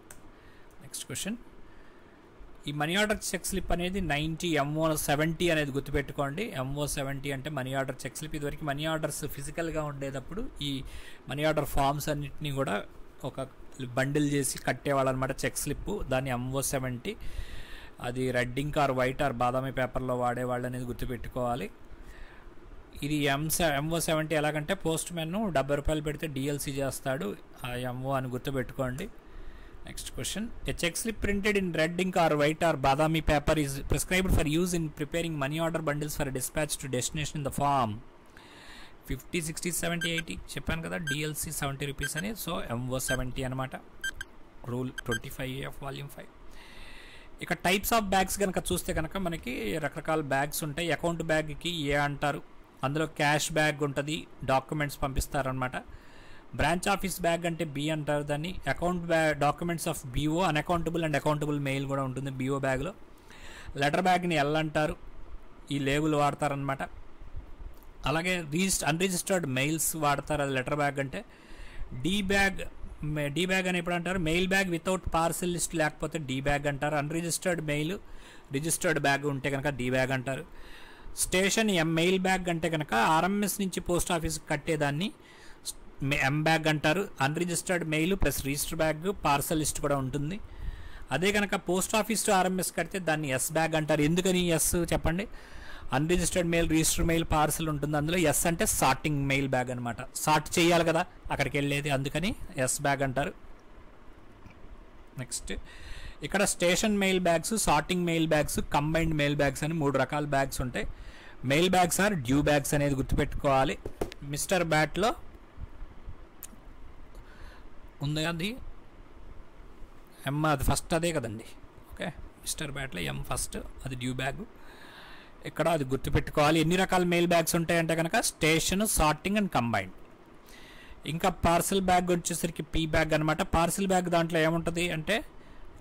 నెక్స్ట్ క్వశ్చన్, ఈ మనీ ఆర్డర్ చెక్ స్లిప్ అనేది 90 MO70 అనేది గుర్తుపెట్టుకోండి. MO70 అంటే మనీ ఆర్డర్ చెక్ స్లిప్. ఇదివరకు మనీ ఆర్డర్స్ ఫిజికల్గా ఉండేటప్పుడు ఈ మనీ ఆర్డర్ ఫామ్స్ అన్నిటినీ కూడా ఒక బండిల్ చేసి కట్టేవాళ్ళు అనమాట చెక్ స్లిప్. దాన్ని MO70. అది red ink or white or బాదామి పేపర్లో వాడేవాళ్ళు అనేది గుర్తుపెట్టుకోవాలి. ఇది MO70 ఎలాగంటే పోస్ట్ మ్యాన్ 70 రూపాయలు పెడితే DLC చేస్తాడు, ఆ MO అని గుర్తుపెట్టుకోండి. Next question, a check slip printed in red ink or white or badami paper is prescribed for use in preparing money order bundles for a dispatch to destination in the form 50, 60, 70, 80 చెప్పాను కదా, DLC 70 rupees అని. So MO70 అనమాట. Rule 25 of volume 5. ఇక types of bags కనుక చూస్తే కనుక మనకి రకరకాల బ్యాగ్స్ ఉంటాయి. అకౌంట్ బ్యాగ్కి ఏ అంటారు, అందులో క్యాష్ బ్యాగ్ ఉంటుంది, డాక్యుమెంట్స్ పంపిస్తారనమాట. బ్రాంచ్ ఆఫీస్ బ్యాగ్ అంటే B అంటారు దాన్ని. Account bag documents of BO, unaccountable and accountable mail కూడా ఉంటుంది BO బ్యాగ్లో. లెటర్ బ్యాగ్ని L అంటారు, ఈ లేబుల్ వాడతారనమాట. అలాగే అన్రిజిస్టర్డ్ మెయిల్స్ వాడతారు, అది లెటర్ బ్యాగ్ అంటే. D బ్యాగ్ అని ఎప్పుడు అంటారు, mail bag without parcel list లేకపోతే D బ్యాగ్ అంటారు. అన్రిజిస్టర్డ్ మెయిల్ రిజిస్టర్డ్ బ్యాగ్ ఉంటే కనుక D బ్యాగ్ అంటారు. స్టేషన్ మెయిల్ బ్యాగ్ అంటే కనుక RMS నుంచి పోస్ట్ ఆఫీస్కి కట్టేదాన్ని M బ్యాగ్ అంటారు. Unregistered mail plus register bag, parcel list కూడా ఉంటుంది. అదే కనుక పోస్ట్ ఆఫీస్ టు RMS కడితే దాన్ని S బ్యాగ్ అంటారు. ఎందుకని S చెప్పండి? Unregistered mail, register mail, parcel ఉంటుంది, అందులో S అంటే సార్టింగ్ మెయిల్ బ్యాగ్ అనమాట. సార్ట్ చేయాలి కదా అక్కడికి వెళ్ళేది, అందుకని S బ్యాగ్ అంటారు. నెక్స్ట్, ఇక్కడ station mail bags, sorting mail bags, combined mail bags అని 3 రకాల బ్యాగ్స్ ఉంటాయి. Mail bags are due bags అనేది గుర్తుపెట్టుకోవాలి. మిస్టర్ బ్యాట్లో ఉంది అది ఎమ్, అది ఫస్ట్ అదే కదండి. ఓకే, మిస్టర్ బ్యాట్లో ఎమ్ ఫస్ట్, అది డ్యూ బ్యాగ్. ఇక్కడ అది గుర్తుపెట్టుకోవాలి. ఎన్ని రకాల మెయిల్ బ్యాగ్స్ ఉంటాయంటే కనుక స్టేషన్, సార్టింగ్ అండ్ కంబైన్డ్. ఇంకా పార్సల్ బ్యాగ్ వచ్చేసరికి పీ బ్యాగ్ అనమాట. పార్సల్ బ్యాగ్ దాంట్లో ఏముంటుంది అంటే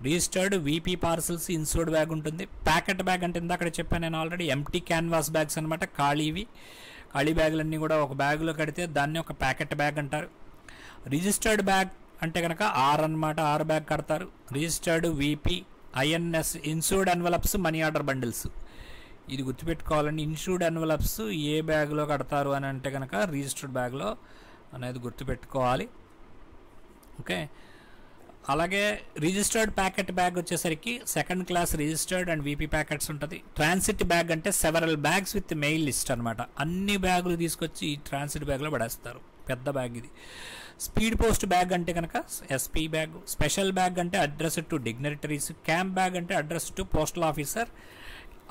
registered VP parcels insured bag ఉంటుంది. ప్యాకెట్ బ్యాగ్ అంటే ఇందాక చెప్పాను నేను ఆల్రెడీ, ఎంప్టీ క్యాన్వాస్ బ్యాగ్స్ అనమాట. ఖాళీ బ్యాగులన్నీ కూడా ఒక బ్యాగులో కడితే దాన్ని ఒక ప్యాకెట్ బ్యాగ్ అంటారు. రిజిస్టర్డ్ బ్యాగ్ అంటే కనుక ఆర్ అనమాట, ఆర్ బ్యాగ్ కడతారు. Registered VP, INS insured envelopes, money order bundles. ఇది గుర్తుపెట్టుకోవాలండి. ఇన్సూర్డ్ ఎన్వలప్స్ ఏ బ్యాగ్లో కడతారు అని అంటే కనుక రిజిస్టర్డ్ బ్యాగ్లో అనేది గుర్తుపెట్టుకోవాలి. ఓకే, అలాగే రిజిస్టర్డ్ ప్యాకెట్ బ్యాగ్ వచ్చేసరికి second class registered and VP packets ఉంటుంది. ట్రాన్సిట్ బ్యాగ్ అంటే several bags with male list అనమాట. అన్ని బ్యాగులు తీసుకొచ్చి ఈ ట్రాన్సిట్ బ్యాగ్లో పడేస్తారు, పెద్ద బ్యాగ్ ఇది. స్పీడ్ పోస్ట్ బ్యాగ్ అంటే కనుక ఎస్పీ బ్యాగ్. స్పెషల్ బ్యాగ్ అంటే address to dignitaries. Camp bag అంటే address to postal officer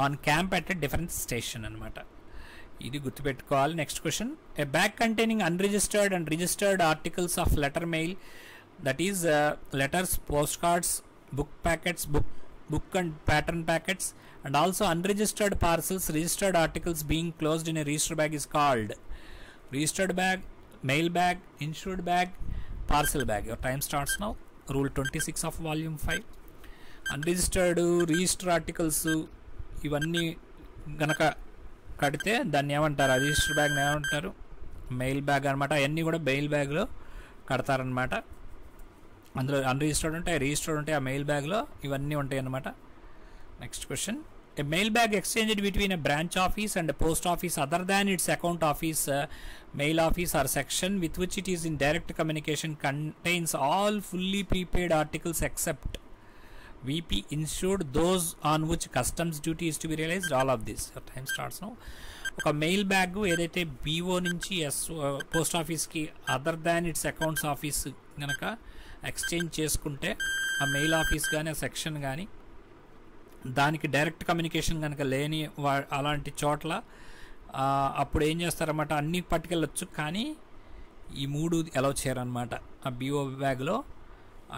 on camp at a different station అనమాట. ఇది గుర్తుపెట్టుకోవాలి. Next question, a bag containing unregistered and registered articles of letter mail, that is letters, postcards, book packets, book and pattern packets, and also unregistered parcels, registered articles being closed in a register bag is called registered bag, mail bag, insured bag, parcel bag. Your time starts now. Rule 26 of volume 5. Unregistered register articles ఇవన్నీ గనక కడితే దాన్ని ఏమంటారు, register bag ఏమంటారు, mail bag అనమాట. అవన్నీ కూడా mail బ్యాగ్లో కడతారనమాట. అందులో అన్రిజిస్టర్డ్ ఉంటాయి, రిజిస్టర్డ్ ఉంటాయి ఆ మెయిల్ బ్యాగ్లో, ఇవన్నీ ఉంటాయి అన్నమాట. Next question, a mail bag exchanged between a branch office and post office other than its account office, mail office or section with which it is in direct communication contains all fully prepaid articles except VP insured those on which customs duty is to be realized. All of this. Your time starts now. ఒక mail bag ఏదైతే BO నుంచి post ఆఫీస్కి other than it's accounts office కనుక exchange చేసుకుంటే ఆ mail office కానీ ఆ section కానీ దానికి డైరెక్ట్ కమ్యూనికేషన్ కనుక లేని అలాంటి చోట్ల అప్పుడు ఏం చేస్తారన్నమాట, అన్ని పట్టుకెళ్ళొచ్చు కానీ ఈ 3 అలౌ చేయరన్నమాట. ఆ బీఓ బ్యాగ్లో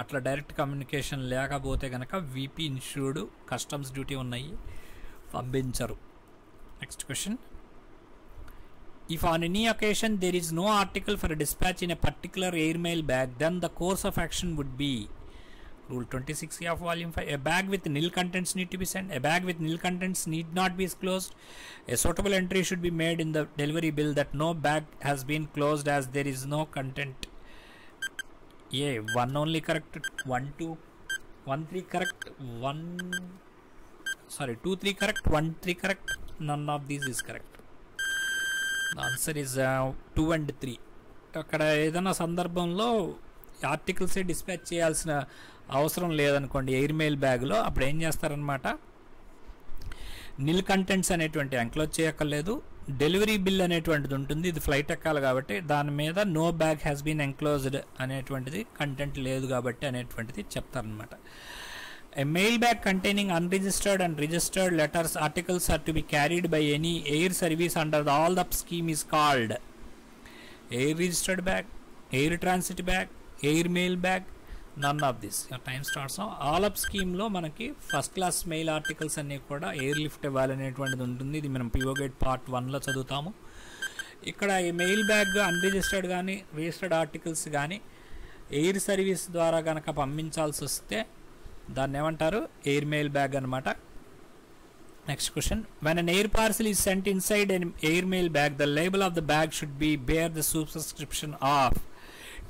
అట్లా డైరెక్ట్ కమ్యూనికేషన్ లేకపోతే కనుక వీపీ ఇన్సూర్డ్, కస్టమ్స్ డ్యూటీ ఉన్నాయి, పంపించరు. Next question, if on any occasion there is no article for dispatch in a particular air mail bag then the course of action would be rule 26 of volume 5. A bag with nil contents need to be sent. A bag with nil contents need not be closed. A suitable entry should be made in the delivery bill that no bag has been closed as there is no content. A 1 only correct, 1 2 1 3 correct, 2 3 correct, 1 3 correct, none of these is correct. The answer is 2 and 3. అక్కడ ఏదైనా సందర్భంలో ఆర్టికల్సే dispatch చేయాల్సిన అవసరం లేదనుకోండి air mail బ్యాగ్లో, అప్పుడు ఏం చేస్తారనమాట, నిల్ కంటెంట్స్ అనేటువంటి ఎంక్లోజ్ చేయక్కర్లేదు. డెలివరీ బిల్ అనేటువంటిది ఉంటుంది, ఇది ఫ్లైట్ ఎక్కాలి కాబట్టి దాని మీద no bag has been enclosed అనేటువంటిది, కంటెంట్ లేదు కాబట్టి అనేటువంటిది చెప్తారనమాట. A mail bag containing unregistered and registered letters, articles are to be carried by any air service under the all up scheme is called air registered bag, air transit bag, air mail bag, none of this. Your time starts now. All up scheme లో మనకి first class mail articles అన్నీ కూడా air lift ఇవ్వాలనేటువంటిది ఉంటుంది. ఇది మనం PO gate part 1లో చదువుతాము. ఇక్కడ ఈ మెయిల్ బ్యాగ్ అన్రిజిస్టర్డ్ కానీ రిజిస్టర్డ్ ఆర్టికల్స్ కానీ ఎయిర్ సర్వీస్ ద్వారా కనుక పంపించాల్సి వస్తే దాన్ని ఏమంటారు, ఎయిర్ మెయిల్ బ్యాగ్ అనమాట. Next question, when an air parcel is sent inside an air mail bag, the label of the bag should be bear the superscription of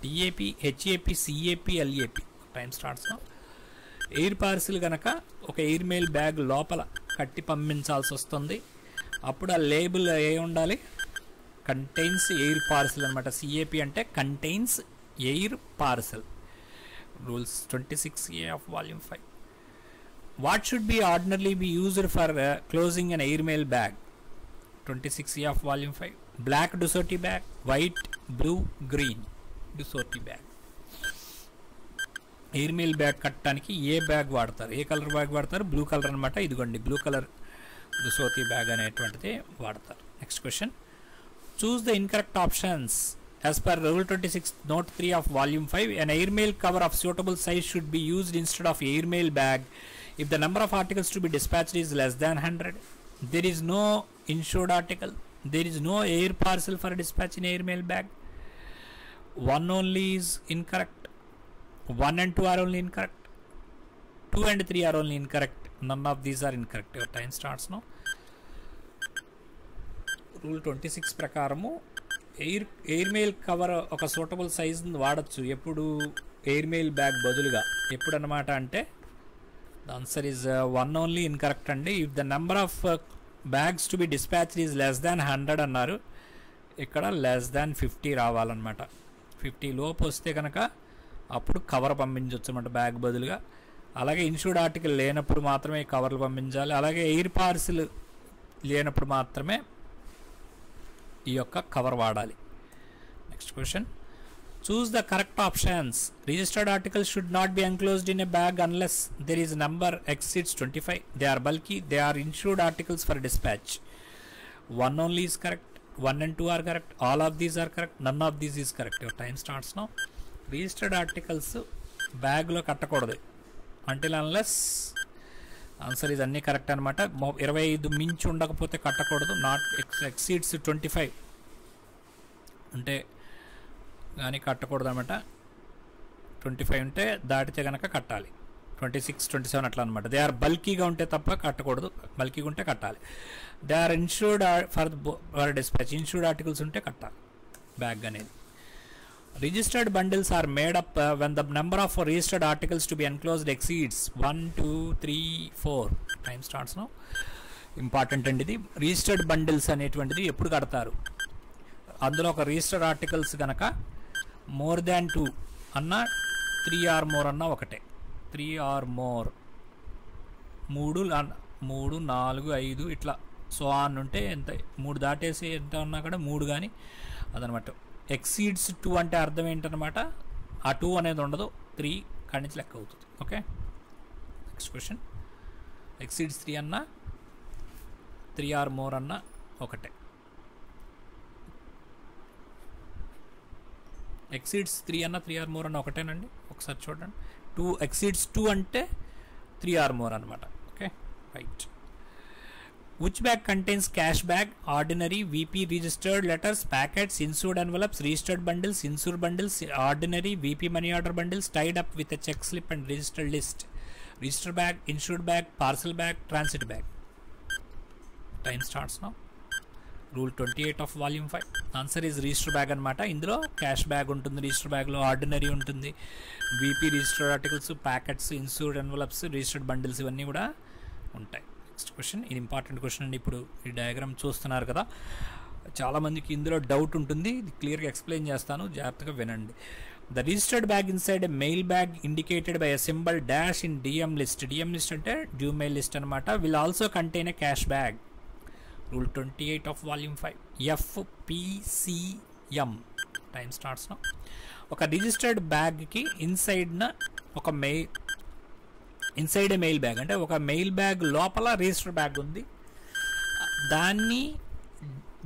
TAP, HAP, CAP, LAP. Time starts now. Air parcel కనుక ఒక air mail bag లోపల కట్టి పంపించాల్సి వస్తుంది. అప్పుడు ఆ label ఏ ఉండాలి, contains air parcel అనమాట. CAP అంటే contains air parcel. Rules 26A of volume 5. What should be ordinarily be used for closing an air mail bag? 26A of volume 5. Black Dusotti bag, white, blue, green Dusotti bag. Air mail bag కట్టడానికి ఏ bag వాడతారు, ఏ colour bag వాడతారు? Blue colour అనమాట. ఇదిగోండి blue colour దుసోతి bag అనేటువంటిది వాడతారు. Next question, choose the incorrect options. As per Rule 26 Note 3 of Volume 5, an airmail cover of suitable size should be used instead of airmail bag if the number of articles to be dispatched is less than 100. There is no insured article. There is no air parcel for dispatch in airmail bag. 1 only is incorrect. 1 and 2 are only incorrect. 2 and 3 are only incorrect. None of these are incorrect. Your time starts now. Rule 26 ప్రకారము air mail cover ఒక suitable size వాడచ్చు ఎప్పుడు air mail bag బదులుగా. ఎప్పుడు అనమాట అంటే the answer is 1 only incorrect అండి. If the number of bags to be dispatched is less than 100 అన్నారు. ఇక్కడ లెస్ దాన్ 50 రావాలన్నమాట. 50 లోపు వస్తే కనుక అప్పుడు కవర్ పంపించవచ్చు అన్నమాట బ్యాగ్ బదులుగా. అలాగే ఇన్సూర్డ్ ఆర్టికల్ లేనప్పుడు మాత్రమే కవర్లు పంపించాలి. అలాగే ఎయిర్ పార్సిల్ లేనప్పుడు మాత్రమే ఈ యొక్క కవర్ వాడాలి. Next question, choose the correct options. Registered articles should not be enclosed in a bag unless there is number exceeds 25. They are bulky. They are insured articles for dispatch. 1 only is correct. 1 and 2 are correct. All of these are correct. None of these is correct. Your time starts now. Registered articles బ్యాగ్లో కట్టకూడదు until unless. Answer ఇది అన్నీ correct అనమాట. 25 మించి ఉండకపోతే కట్టకూడదు. Not exceeds 25 ఉంటే కానీ కట్టకూడదు అనమాట. 25 ఉంటే దాటితే కనుక కట్టాలి. 26, 27 అట్లా అనమాట. దే ఆర్ బల్కీగా ఉంటే తప్ప కట్టకూడదు. బల్కీగా ఉంటే కట్టాలి. They are insured for dispatch. Insured articles ఉంటే కట్టాలి బ్యాగ్ అనేది. Registered bundles are made up when the number of registered articles to be enclosed exceeds 1, 2, 3, 4. Time starts now. Important అండి ఇది. రిజిస్టర్డ్ బండిల్స్ అనేటువంటిది ఎప్పుడు కడతారు? అందులో ఒక రిజిస్టర్డ్ ఆర్టికల్స్ కనుక మోర్ దాన్ 2 అన్న 3 ఆర్ మోర్ అన్న ఒకటే. 3 ఆర్ మోర్ 3, 4, 5 ఇట్లా సో ఆన్ ఉంటే ఎంత 3 దాటేసి ఎంత ఉన్నా కూడా 3 కానీ అదనమాట. ఎక్సీడ్స్ 2 అంటే అర్థం ఏంటనమాట, ఆ 2 అనేది ఉండదు. 3 కాడి నుంచి లెక్క అవుతుంది. ఓకే, నెక్స్ట్ క్వశ్చన్, ఎక్సీడ్స్ 3 అన్నా 3 ఆర్ మోర్ అన్నా ఒకటే. ఎక్సీడ్స్ 3 అన్నా 3 ఆర్ మోర్ అన్న ఒకటేనండి. ఒకసారి చూడండి. 2 ఎక్సీడ్స్ 2 అంటే 3 ఆర్ మోర్ అనమాట. Okay, right. Which bag contains cash bag, ordinary, VP registered letters, packets, insured envelopes, registered bundles, insured bundles, ordinary, VP money order bundles tied up with a check slip and registered list? Registered bag, insured bag, parcel bag, transit bag. Time starts now. Rule 28 of Volume 5. Answer is registered bag అనమాట. ఇందులో cash bag ఉంటుంది, register బ్యాగ్లో ordinary ఉంటుంది, VP registered articles, packets, insured envelopes, registered bundles ఇవన్నీ కూడా ఉంటాయి. Next question, ఇది important question అండి. ఇప్పుడు ఈ డయాగ్రామ్ చూస్తున్నారు కదా, చాలామందికి ఇందులో డౌట్ ఉంటుంది. ఇది క్లియర్గా ఎక్స్ప్లెయిన్ చేస్తాను, జాగ్రత్తగా వినండి. The registered bag inside a mail bag indicated by a symbol dash in DM list. DM list అంటే డ్యూ మెయిల్ లిస్ట్ అనమాట. Will also contain a cash bag. Rule 28 of Volume 5. FPCM. Time starts now. ఒక registered బ్యాగ్కి inside ఏ mail bag అంటే ఒక mail bag లోపల registered bag ఉంది. దాన్ని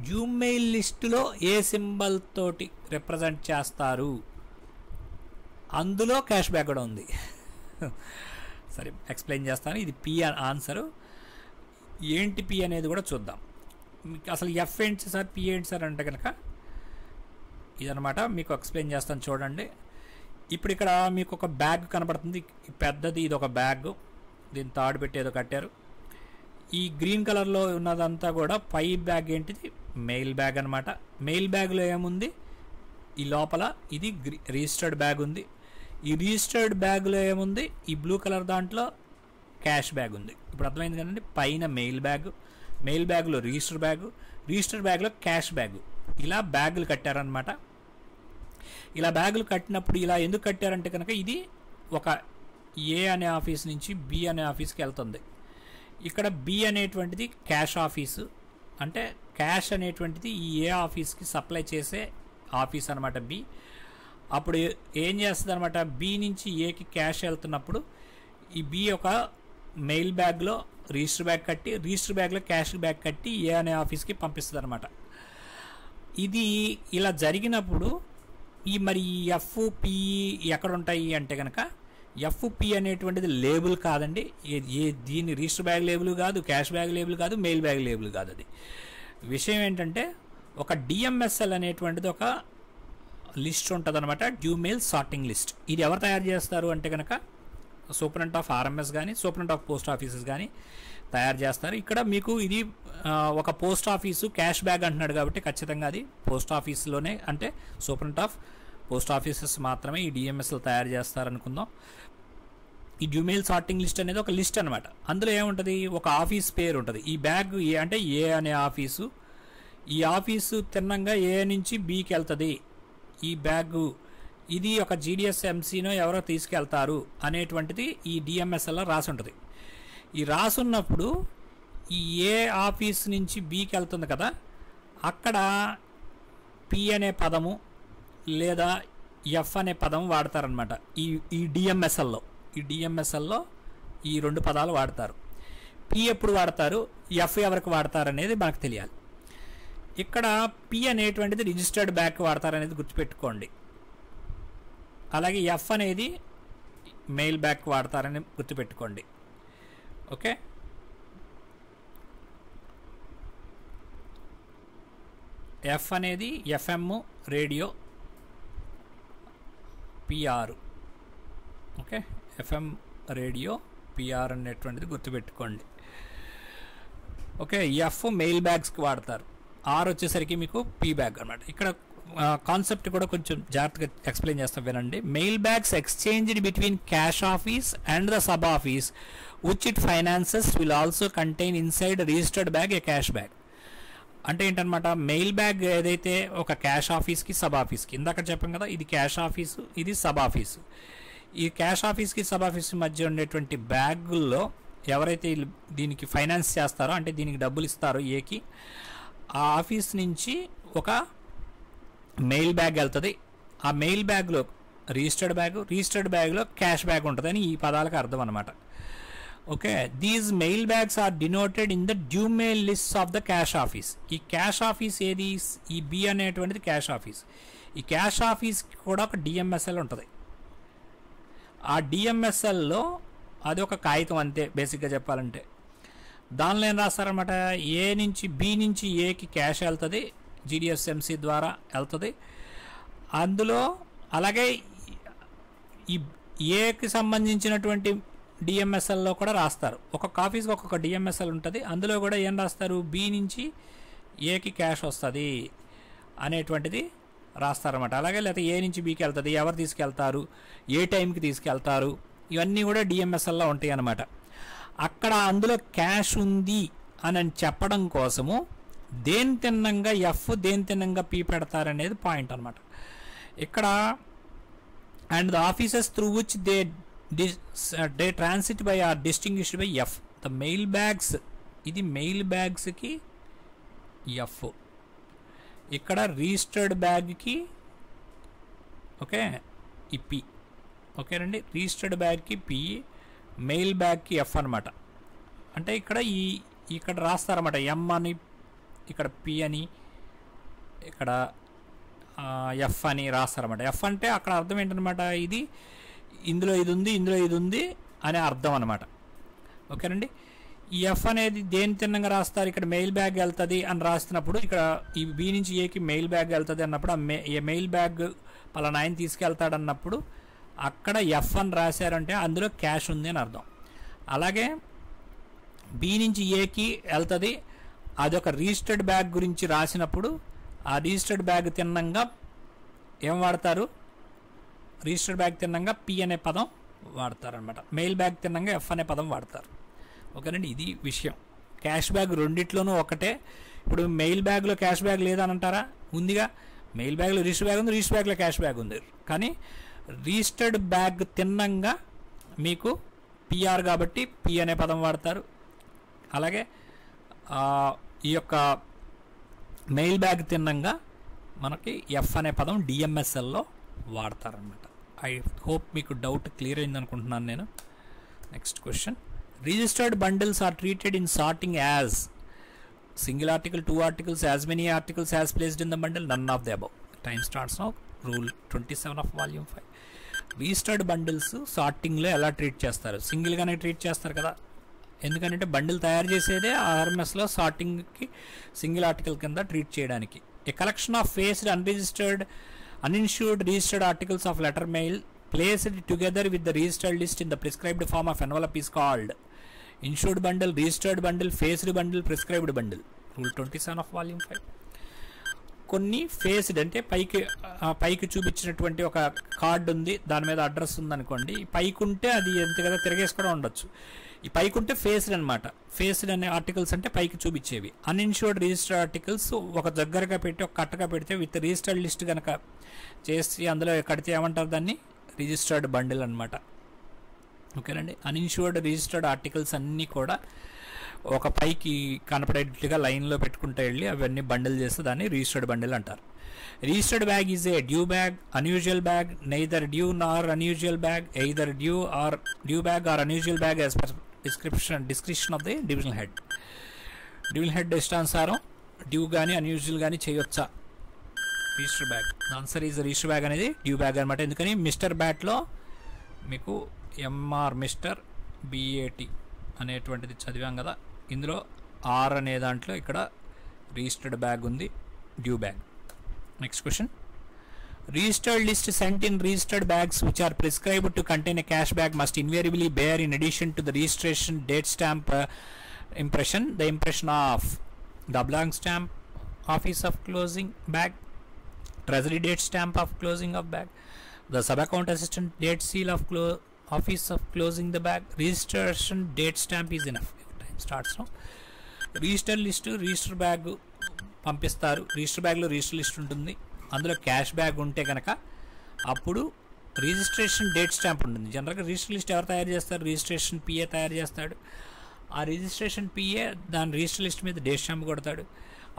due mail లిస్టులో ఏ symbol తోటి రిప్రజెంట్ చేస్తారు? అందులో క్యాష్ బ్యాగ్ కూడా ఉంది. సరే, ఎక్స్ప్లెయిన్ చేస్తాను. ఇది పి ఆన్సరు. ఏంటి పి అనేది కూడా చూద్దాం. మీకు అసలు ఎఫ్ ఏంటి సార్, పి ఏంటి సార్ అంటే కనుక ఇదనమాట. మీకు ఎక్స్ప్లెయిన్ చేస్తాను చూడండి. ఇప్పుడు ఇక్కడ మీకు ఒక బ్యాగ్ కనబడుతుంది, పెద్దది. ఇది ఒక బ్యాగ్, దీన్ని తాడు పెట్టి ఏదో కట్టారు. ఈ గ్రీన్ కలర్లో ఉన్నదంతా కూడా పై బ్యాగ్ ఏంటిది, మెయిల్ బ్యాగ్ అనమాట. మెయిల్ బ్యాగ్లో ఏముంది, ఈ లోపల ఇది రిజిస్టర్డ్ బ్యాగ్ ఉంది. ఈ రిజిస్టర్డ్ బ్యాగ్లో ఏముంది, ఈ బ్లూ కలర్ దాంట్లో క్యాష్ బ్యాగ్ ఉంది. ఇప్పుడు అర్థమైంది కదండి. పైన మెయిల్ బ్యాగ్, మెయిల్ బ్యాగ్లో రిజిస్టర్ బ్యాగు, రిజిస్టర్ బ్యాగ్లో క్యాష్ బ్యాగు, ఇలా బ్యాగులు కట్టారనమాట. ఇలా బ్యాగులు కట్టినప్పుడు ఇలా ఎందుకు కట్టారంటే కనుక ఇది ఒక ఏ అనే ఆఫీస్ నుంచి బి అనే ఆఫీస్కి వెళ్తుంది. ఇక్కడ బి అనేటువంటిది క్యాష్ ఆఫీసు, అంటే క్యాష్ అనేటువంటిది ఈ ఏ ఆఫీస్కి సప్లై చేసే ఆఫీస్ అనమాట బి. అప్పుడు ఏం చేస్తుంది అనమాట, బి నుంచి ఏకి క్యాష్ వెళ్తున్నప్పుడు ఈ బి ఒక మెయిల్ బ్యాగ్లో రిజిస్టర్ బ్యాగ్ కట్టి, రిజిస్టర్ బ్యాగ్లో క్యాష్ బ్యాగ్ కట్టి ఏ అనే ఆఫీస్కి పంపిస్తుంది అనమాట. ఇది ఇలా జరిగినప్పుడు మరి ఎఫ్ పి ఎక్కడ ఉంటాయి అంటే కనుక, ఎఫ్ పి అనేటువంటిది లేబుల్ కాదండి. దీని రిజిస్టర్ బ్యాగ్ లేబుల్ కాదు, క్యాష్ బ్యాగ్ లేబుల్ కాదు, మెయిల్ బ్యాగ్ లేబుల్ కాదు. అది విషయం ఏంటంటే ఒక డిఎంఎస్ఎల్ అనేటువంటిది ఒక లిస్ట్ ఉంటుంది అనమాట, డ్యూ మెయిల్ సార్టింగ్ లిస్ట్. ఇది ఎవరు తయారు చేస్తారు అంటే కనుక సూపరింటెండెంట్ ఆఫ్ ఆర్ఎంఎస్ కానీ సూపరింటెండెంట్ ఆఫ్ పోస్ట్ ఆఫీసెస్ కానీ తయారు చేస్తారు. ఇక్కడ మీకు ఇది ఒక పోస్ట్ ఆఫీసు క్యాష్ బ్యాగ్ అంటున్నాడు కాబట్టి ఖచ్చితంగా అది పోస్ట్ ఆఫీస్లోనే, అంటే సూపరింటెండెంట్ ఆఫ్ పోస్ట్ ఆఫీసెస్ మాత్రమే ఈ డిఎంఎస్ఎల్ తయారు చేస్తారనుకుందాం. ఈ డ్యూ మెయిల్ సార్టింగ్ లిస్ట్ అనేది ఒక లిస్ట్ అనమాట. అందులో ఏముంటుంది, ఒక ఆఫీస్ పేరు ఉంటుంది. ఈ బ్యాగ్ ఏ అంటే ఏ అనే ఆఫీసు, ఈ ఆఫీసు తిన్నంగా ఏ నుంచి బికి వెళ్తుంది. ఈ బ్యాగు ఇది ఒక జీడిఎస్ఎంసీనో ఎవరో తీసుకెళ్తారు అనేటువంటిది ఈ డిఎంఎస్ఎల్లో రాసి ఉంటుంది. ఈ రాసున్నప్పుడు ఈ ఏ ఆఫీస్ నుంచి బికి వెళ్తుంది కదా, అక్కడ పి అనే పదము లేదా ఎఫ్ అనే పదం వాడతారనమాట. ఈ డిఎంఎస్ఎల్లో ఈ రెండు పదాలు వాడతారు. పి ఎప్పుడు వాడతారు, ఎఫ్ ఎవరికి వాడతారు అనేది మనకు తెలియాలి. ఇక్కడ పి అనేటువంటిది రిజిస్టర్డ్ బ్యాగ్ వాడతారనేది గుర్తుపెట్టుకోండి. అలాగే ఎఫ్ అనేది మెయిల్ బ్యాగ్ వాడతారని గుర్తుపెట్టుకోండి. ఓకే, ఎఫ్ అనేది FM radio PR. Okay, FM radio PR అనేటువంటిది గుర్తుపెట్టుకోండి. ఓకే, ఎఫ్ మెయిల్ బ్యాగ్స్కి వాడతారు, ఆర్ వచ్చేసరికి మీకు పీ బ్యాగ్ అనమాట. ఇక్కడ కాన్సెప్ట్ కూడా కొంచెం జాగ్రత్తగా ఎక్స్ప్లెయిన్ చేస్తాం వినండి. Mail bags exchanged between cash office and the sub office which it finances will also contain inside registered bag A cash bag. అంటే ఏంటనమాట, మెయిల్ బ్యాగ్ ఏదైతే ఒక క్యాష్ ఆఫీస్కి సబ్ ఆఫీస్కి, ఇందాక చెప్పాం కదా ఇది క్యాష్ ఆఫీసు ఇది సబ్ ఆఫీసు. ఈ క్యాష్ ఆఫీస్కి సబ్ ఆఫీస్ మధ్య ఉండేటువంటి బ్యాగుల్లో ఎవరైతే దీనికి ఫైనాన్స్ చేస్తారో, అంటే దీనికి డబ్బులు ఇస్తారో ఏకి, ఆ ఆఫీస్ నుంచి ఒక మెయిల్ బ్యాగ్ వెళ్తుంది. ఆ మెయిల్ బ్యాగ్లో రిజిస్టర్డ్ బ్యాగ్లో క్యాష్ బ్యాగ్ ఉంటుందని ఈ పదాలకు అర్థం అనమాట. Okay, these mail bags are denoted in the due mail list of the cash office. ఈ క్యాష్ ఆఫీస్ ఏది, ఈ బి అనేటువంటిది క్యాష్ ఆఫీస్. ఈ క్యాష్ ఆఫీస్కి కూడా ఒక డిఎంఎస్ఎల్ ఉంటుంది. ఆ డిఎంఎస్ఎల్లో అది ఒక కాగితం అంతే బేసిక్గా చెప్పాలంటే. దానిలో ఏం రాస్తారనమాట, ఏ నుంచి బి నుంచి ఏకి క్యాష్ వెళ్తుంది, జీడిఎస్ఎంసీ ద్వారా వెళ్తుంది. అందులో అలాగే ఈ ఏకి సంబంధించినటువంటి డిఎంఎస్ఎల్లో కూడా రాస్తారు. ఒక్కొక్క ఆఫీస్కి ఒక్కొక్క డిఎంఎస్ఎల్ ఉంటుంది. అందులో కూడా ఏం రాస్తారు, బి నుంచి ఏకి క్యాష్ వస్తుంది అనేటువంటిది రాస్తారన్నమాట. అలాగే లేకపోతే ఏ నుంచి బీకి వెళ్తుంది, ఎవరు తీసుకెళ్తారు, ఏ టైంకి తీసుకెళ్తారు, ఇవన్నీ కూడా డిఎంఎస్ఎల్లో ఉంటాయి అన్నమాట. అక్కడ అందులో క్యాష్ ఉంది అని చెప్పడం కోసము దేని తిన్నంగా ఎఫ్ దేని తిన్నంగా పీ పెడతారనేది పాయింట్ అనమాట ఇక్కడ. And the offices through which they transit by are distinguished by F. The mail bags, ఇది మెయిల్ బ్యాగ్స్కి ఎఫ్, ఇక్కడ రిజిస్టర్డ్ బ్యాగ్కి ఓకే ఈ పి. ఓకేనండి, రిజిస్టర్డ్ బ్యాగ్కి పి, మెయిల్ బ్యాగ్కి ఎఫ్ అనమాట. అంటే ఇక్కడ రాస్తారన్నమాట, ఎం అని ఇక్కడ పి అని ఇక్కడ ఎఫ్ అని రాస్తారన్నమాట. ఎఫ్ అంటే అక్కడ అర్థం ఏంటనమాట, ఇది ఇందులో ఇది ఉంది ఇందులో ఇది ఉంది అనే అర్థం అనమాట. ఓకేనండి, ఈ ఎఫ్ అనేది దేని తిన్నంగా రాస్తారు, ఇక్కడ మెయిల్ బ్యాగ్ వెళ్తుంది అని రాస్తున్నప్పుడు ఇక్కడ ఈ బి నుంచి ఏకి మెయిల్ బ్యాగ్ వెళ్తుంది అన్నప్పుడు ఆ మెయిల్ బ్యాగ్ పలానా ఆయన తీసుకెళ్తాడన్నప్పుడు అక్కడ ఎఫ్ అని రాశారంటే అందులో క్యాష్ ఉంది అని అర్థం. అలాగే బి నుంచి ఏకి వెళ్తుంది, అదొక రిజిస్టర్డ్ బ్యాగ్ గురించి రాసినప్పుడు ఆ రిజిస్టర్డ్ బ్యాగ్ తిన్నంగా ఏం వాడతారు, రిజిస్టర్డ్ బ్యాగ్ తిన్నంగా పి అనే పదం వాడతారనమాట. మెయిల్ బ్యాగ్ తిన్నంగా ఎఫ్ అనే పదం వాడతారు. ఓకేనండి, ఇది విషయం. క్యాష్ బ్యాగ్ రెండిట్లోనూ ఒకటే. ఇప్పుడు మెయిల్ బ్యాగ్లో క్యాష్ బ్యాగ్ లేదని అంటారా, ఉందిగా. మెయిల్ బ్యాగ్లో రిజిస్టర్ బ్యాగ్ ఉంది, రిజిస్టర్ బ్యాగ్లో క్యాష్ బ్యాగ్ ఉంది. కానీ రిజిస్టర్డ్ బ్యాగ్ తిన్నంగా మీకు పిఆర్ కాబట్టి పి అనే పదం వాడతారు. అలాగే ఈ యొక్క మెయిల్ బ్యాగ్ తిన్నంగా మనకి ఎఫ్ అనే పదం డిఎంఎస్ఎల్లో వాడతారనమాట. ఐ హోప్ మీకు డౌట్ క్లియర్ అయింది అనుకుంటున్నాను నేను. Next question, registered bundles are treated in sorting as single article, 2 articles, as many articles as placed in the bundle, none of the above. Time starts now. Rule 27 of Volume 5. Registered bundles సార్టింగ్లో ఎలా treat చేస్తారు? సింగిల్గానే treat చేస్తారు కదా, ఎందుకంటే bundle తయారు చేసేదే ఆర్ఎంఎస్లో సార్టింగ్కి single article కింద ట్రీట్ చేయడానికి. A collection of faced unregistered uninsured registered articles of letter mail placed together with the registered list in the prescribed form of envelope is called insured bundle, registered bundle, phased bundle, prescribed bundle. Rule 27 of Volume 5. కొన్ని faced అంటే పైకి చూపించినటువంటి ఒక card ఉంది, దాని మీద address ఉందనుకోండి, పైకి ఉంటే అది ఎంత కదా తిరిగేసి కూడా ఉండొచ్చు. ఈ పైకి ఉంటే ఫేస్డ్ అనమాట. ఫేస్డ్ అనే ఆర్టికల్స్ అంటే పైకి చూపించేవి. అన్ఇన్షూర్డ్ రిజిస్టర్డ్ ఆర్టికల్స్ ఒక దగ్గరగా పెట్టి ఒక కట్టగా పెడితే విత్ రిజిస్టర్డ్ లిస్ట్ కనుక చేసి అందులో కడితే ఏమంటారు దాన్ని? రిజిస్టర్డ్ బండిల్ అనమాట. ఓకేనండి. అన్ఇన్షూర్డ్ రిజిస్టర్డ్ ఆర్టికల్స్ అన్నీ కూడా ఒక పైకి కనపడేట్టుగా లైన్లో పెట్టుకుంటూ వెళ్ళి అవన్నీ బండిల్ చేస్తే దాన్ని రిజిస్టర్డ్ బండిల్ అంటారు. Registered bag is a due bag, unusual bag, neither due nor unusual bag, either due bag or unusual bag as per description of the divisional head. Divisional head ఇష్టానుసారం due కానీ unusual కానీ చేయొచ్చా register bag? Answer is register bag అనేది due bag అనమాట. ఎందుకని mister బ్యాట్లో మీకు MR mister BAT అనేటువంటిది చదివాం కదా, ఇందులో ఆర్ అనే దాంట్లో ఇక్కడ రిజిస్టర్డ్ బ్యాగ్ ఉంది, due bag. Next question, registered list sent in registered bags which are prescribed to contain a cash bag must invariably bear in addition to the registration date stamp impression the impression of the blank stamp, office of closing bag, treasury date stamp of closing of bag, the sub account assistant date seal of office of closing the bag. Registration date stamp is enough. Time starts now. Register list register bag పంపిస్తారు. Register బ్యాగ్లో register list ఉంటుంది, అందులో cash bag ఉంటే కనుక అప్పుడు registration date stamp ఉంటుంది. జనరల్గా register list ఎవరు తయారు చేస్తారు? రిజిస్ట్రేషన్ పిఏ తయారు చేస్తాడు. ఆ రిజిస్ట్రేషన్ పిఏ దాని రిజిస్టర్ లిస్ట్ మీద డేట్ స్టాంప్ కొడతాడు,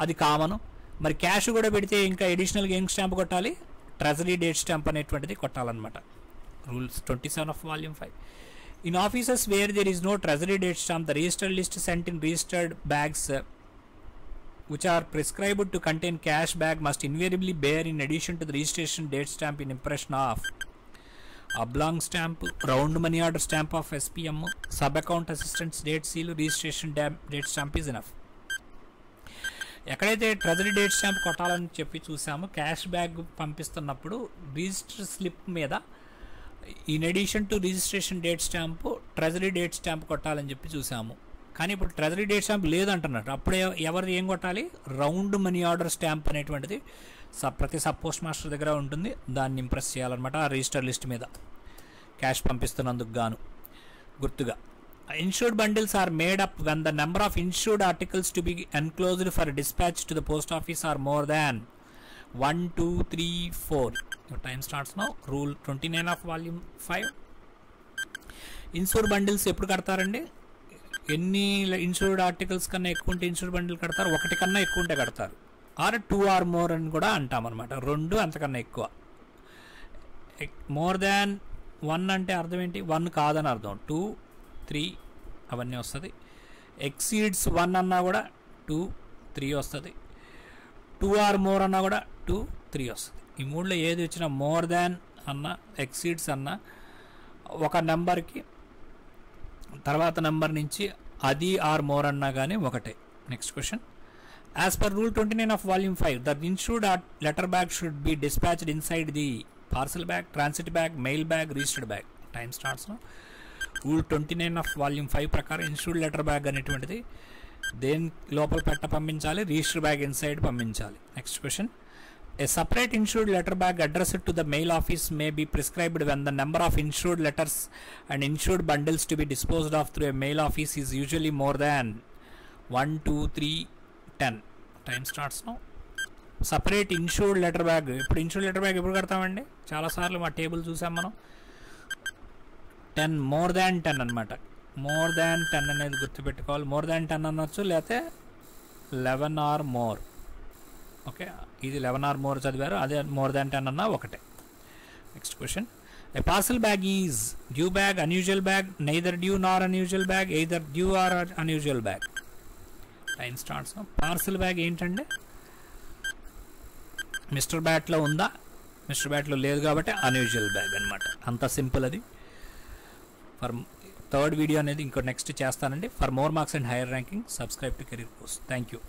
అది కామను. మరి క్యాష్ కూడా పెడితే ఇంకా అడిషనల్గా ఏం స్టాంప్ కొట్టాలి? ట్రెజరీ డేట్ స్టాంప్ అనేటువంటిది కొట్టాలన్నమాట. Rules 27 of Volume 5. In offices where there is no treasury date stamp, the registered list sent in registered bags which are prescribed to contain cash bag must invariably bear, in addition to the registration date stamp, in impression of oblong stamp, round money order stamp of SPM, sub account assistant's date seal, registration date stamp is enough. ఎక్కడైతే treasury date stamp కొట్టాలని చెప్పి చూసామో, cash bag పంపిస్తున్నప్పుడు register slip మీద in addition to registration date stamp treasury date stamp కొట్టాలని చెప్పి చూసాము. కానీ ఇప్పుడు treasury date stamp లేదంటున్నారు. అప్పుడే ఎవరిది ఏం కొట్టాలి? రౌండ్ మనీ ఆర్డర్ స్టాంప్ అనేటువంటిది ప్రతి సబ్ పోస్ట్ మాస్టర్ దగ్గర ఉంటుంది, దాన్ని ఇంప్రెస్ చేయాలన్నమాట ఆ రిజిస్టర్ లిస్ట్ మీద క్యాష్ పంపిస్తున్నందుకు గాను గుర్తుగా. Insured bundles are made up when the number of insured articles to be enclosed for dispatch to the post office are more than 1, 2, 3, 4. Your time starts now. Rule 29 of Volume 5. Insured bundles ఎప్పుడు కడతారండి? ఎన్ని insured articles కన్నా ఎక్కువ ఉంటే insured bundle కడతారు, ఒకటి కన్నా ఎక్కువ ఉంటే కడతారు. ఆర్ 2 or more అని కూడా అంటామన్నమాట. 2 అంతకన్నా ఎక్కువ. మోర్ దాన్ 1 అంటే అర్థం ఏంటి? 1 కాదని అర్థం. 2, 3 అవన్నీ వస్తుంది. ఎక్సీడ్స్ 1 అన్నా కూడా 2, 3 వస్తుంది. 2 or more అన్నా కూడా 2, 3 వస్తుంది. ఈ మూడులో ఏది వచ్చినా మోర్ దాన్ అన్న ఎక్సీడ్స్ అన్న ఒక నెంబర్కి తర్వాత నెంబర్ నుంచి అది ఆర్ మోర్ అన్నా కానీ ఒకటే. Next question, as per rule 29 of Volume 5, the insured letter bag should be dispatched inside the parcel bag, transit bag, mail bag, registered bag. Time starts now. Rule 29 of Volume 5 ప్రకారం insured letter bag అనేటువంటిది దేని లోపల పంపించాలి? Register bag inside పంపించాలి. Next question, a separate insured letter bag addressed to the mail office may be prescribed when the number of insured letters and insured bundles to be disposed of through a mail office is usually more than 1, 2, 3, 10. Time starts now. Separate insured letter bag, ఇప్పుడు insured letter bag ఎప్పుడు కడతామండి? చాలాసార్లు మా table చూసాం మనం. 10 more than 10 అనమాట. More than 10 అనేది గుర్తుపెట్టుకోవాలి. మోర్ దాన్ 10 అనొచ్చు, లేకపోతే 11 or more. ఓకే, ఇది 11 or more చదివారు, అదే మోర్ దాన్ 10 అన్నా ఒకటే. Next question, a parcel bag is due bag, unusual bag, neither due nor unusual bag, either due or unusual bag. Time starts. Parcel bag ఏంటంటే mister బ్యాట్లో ఉందా, mister బ్యాట్లో లేదు కాబట్టి unusual bag అనమాట. అంత సింపుల్ అది. For third video అనేది ఇంకో next చేస్తానండి. For more marks and higher ranking subscribe to career course. Thank you.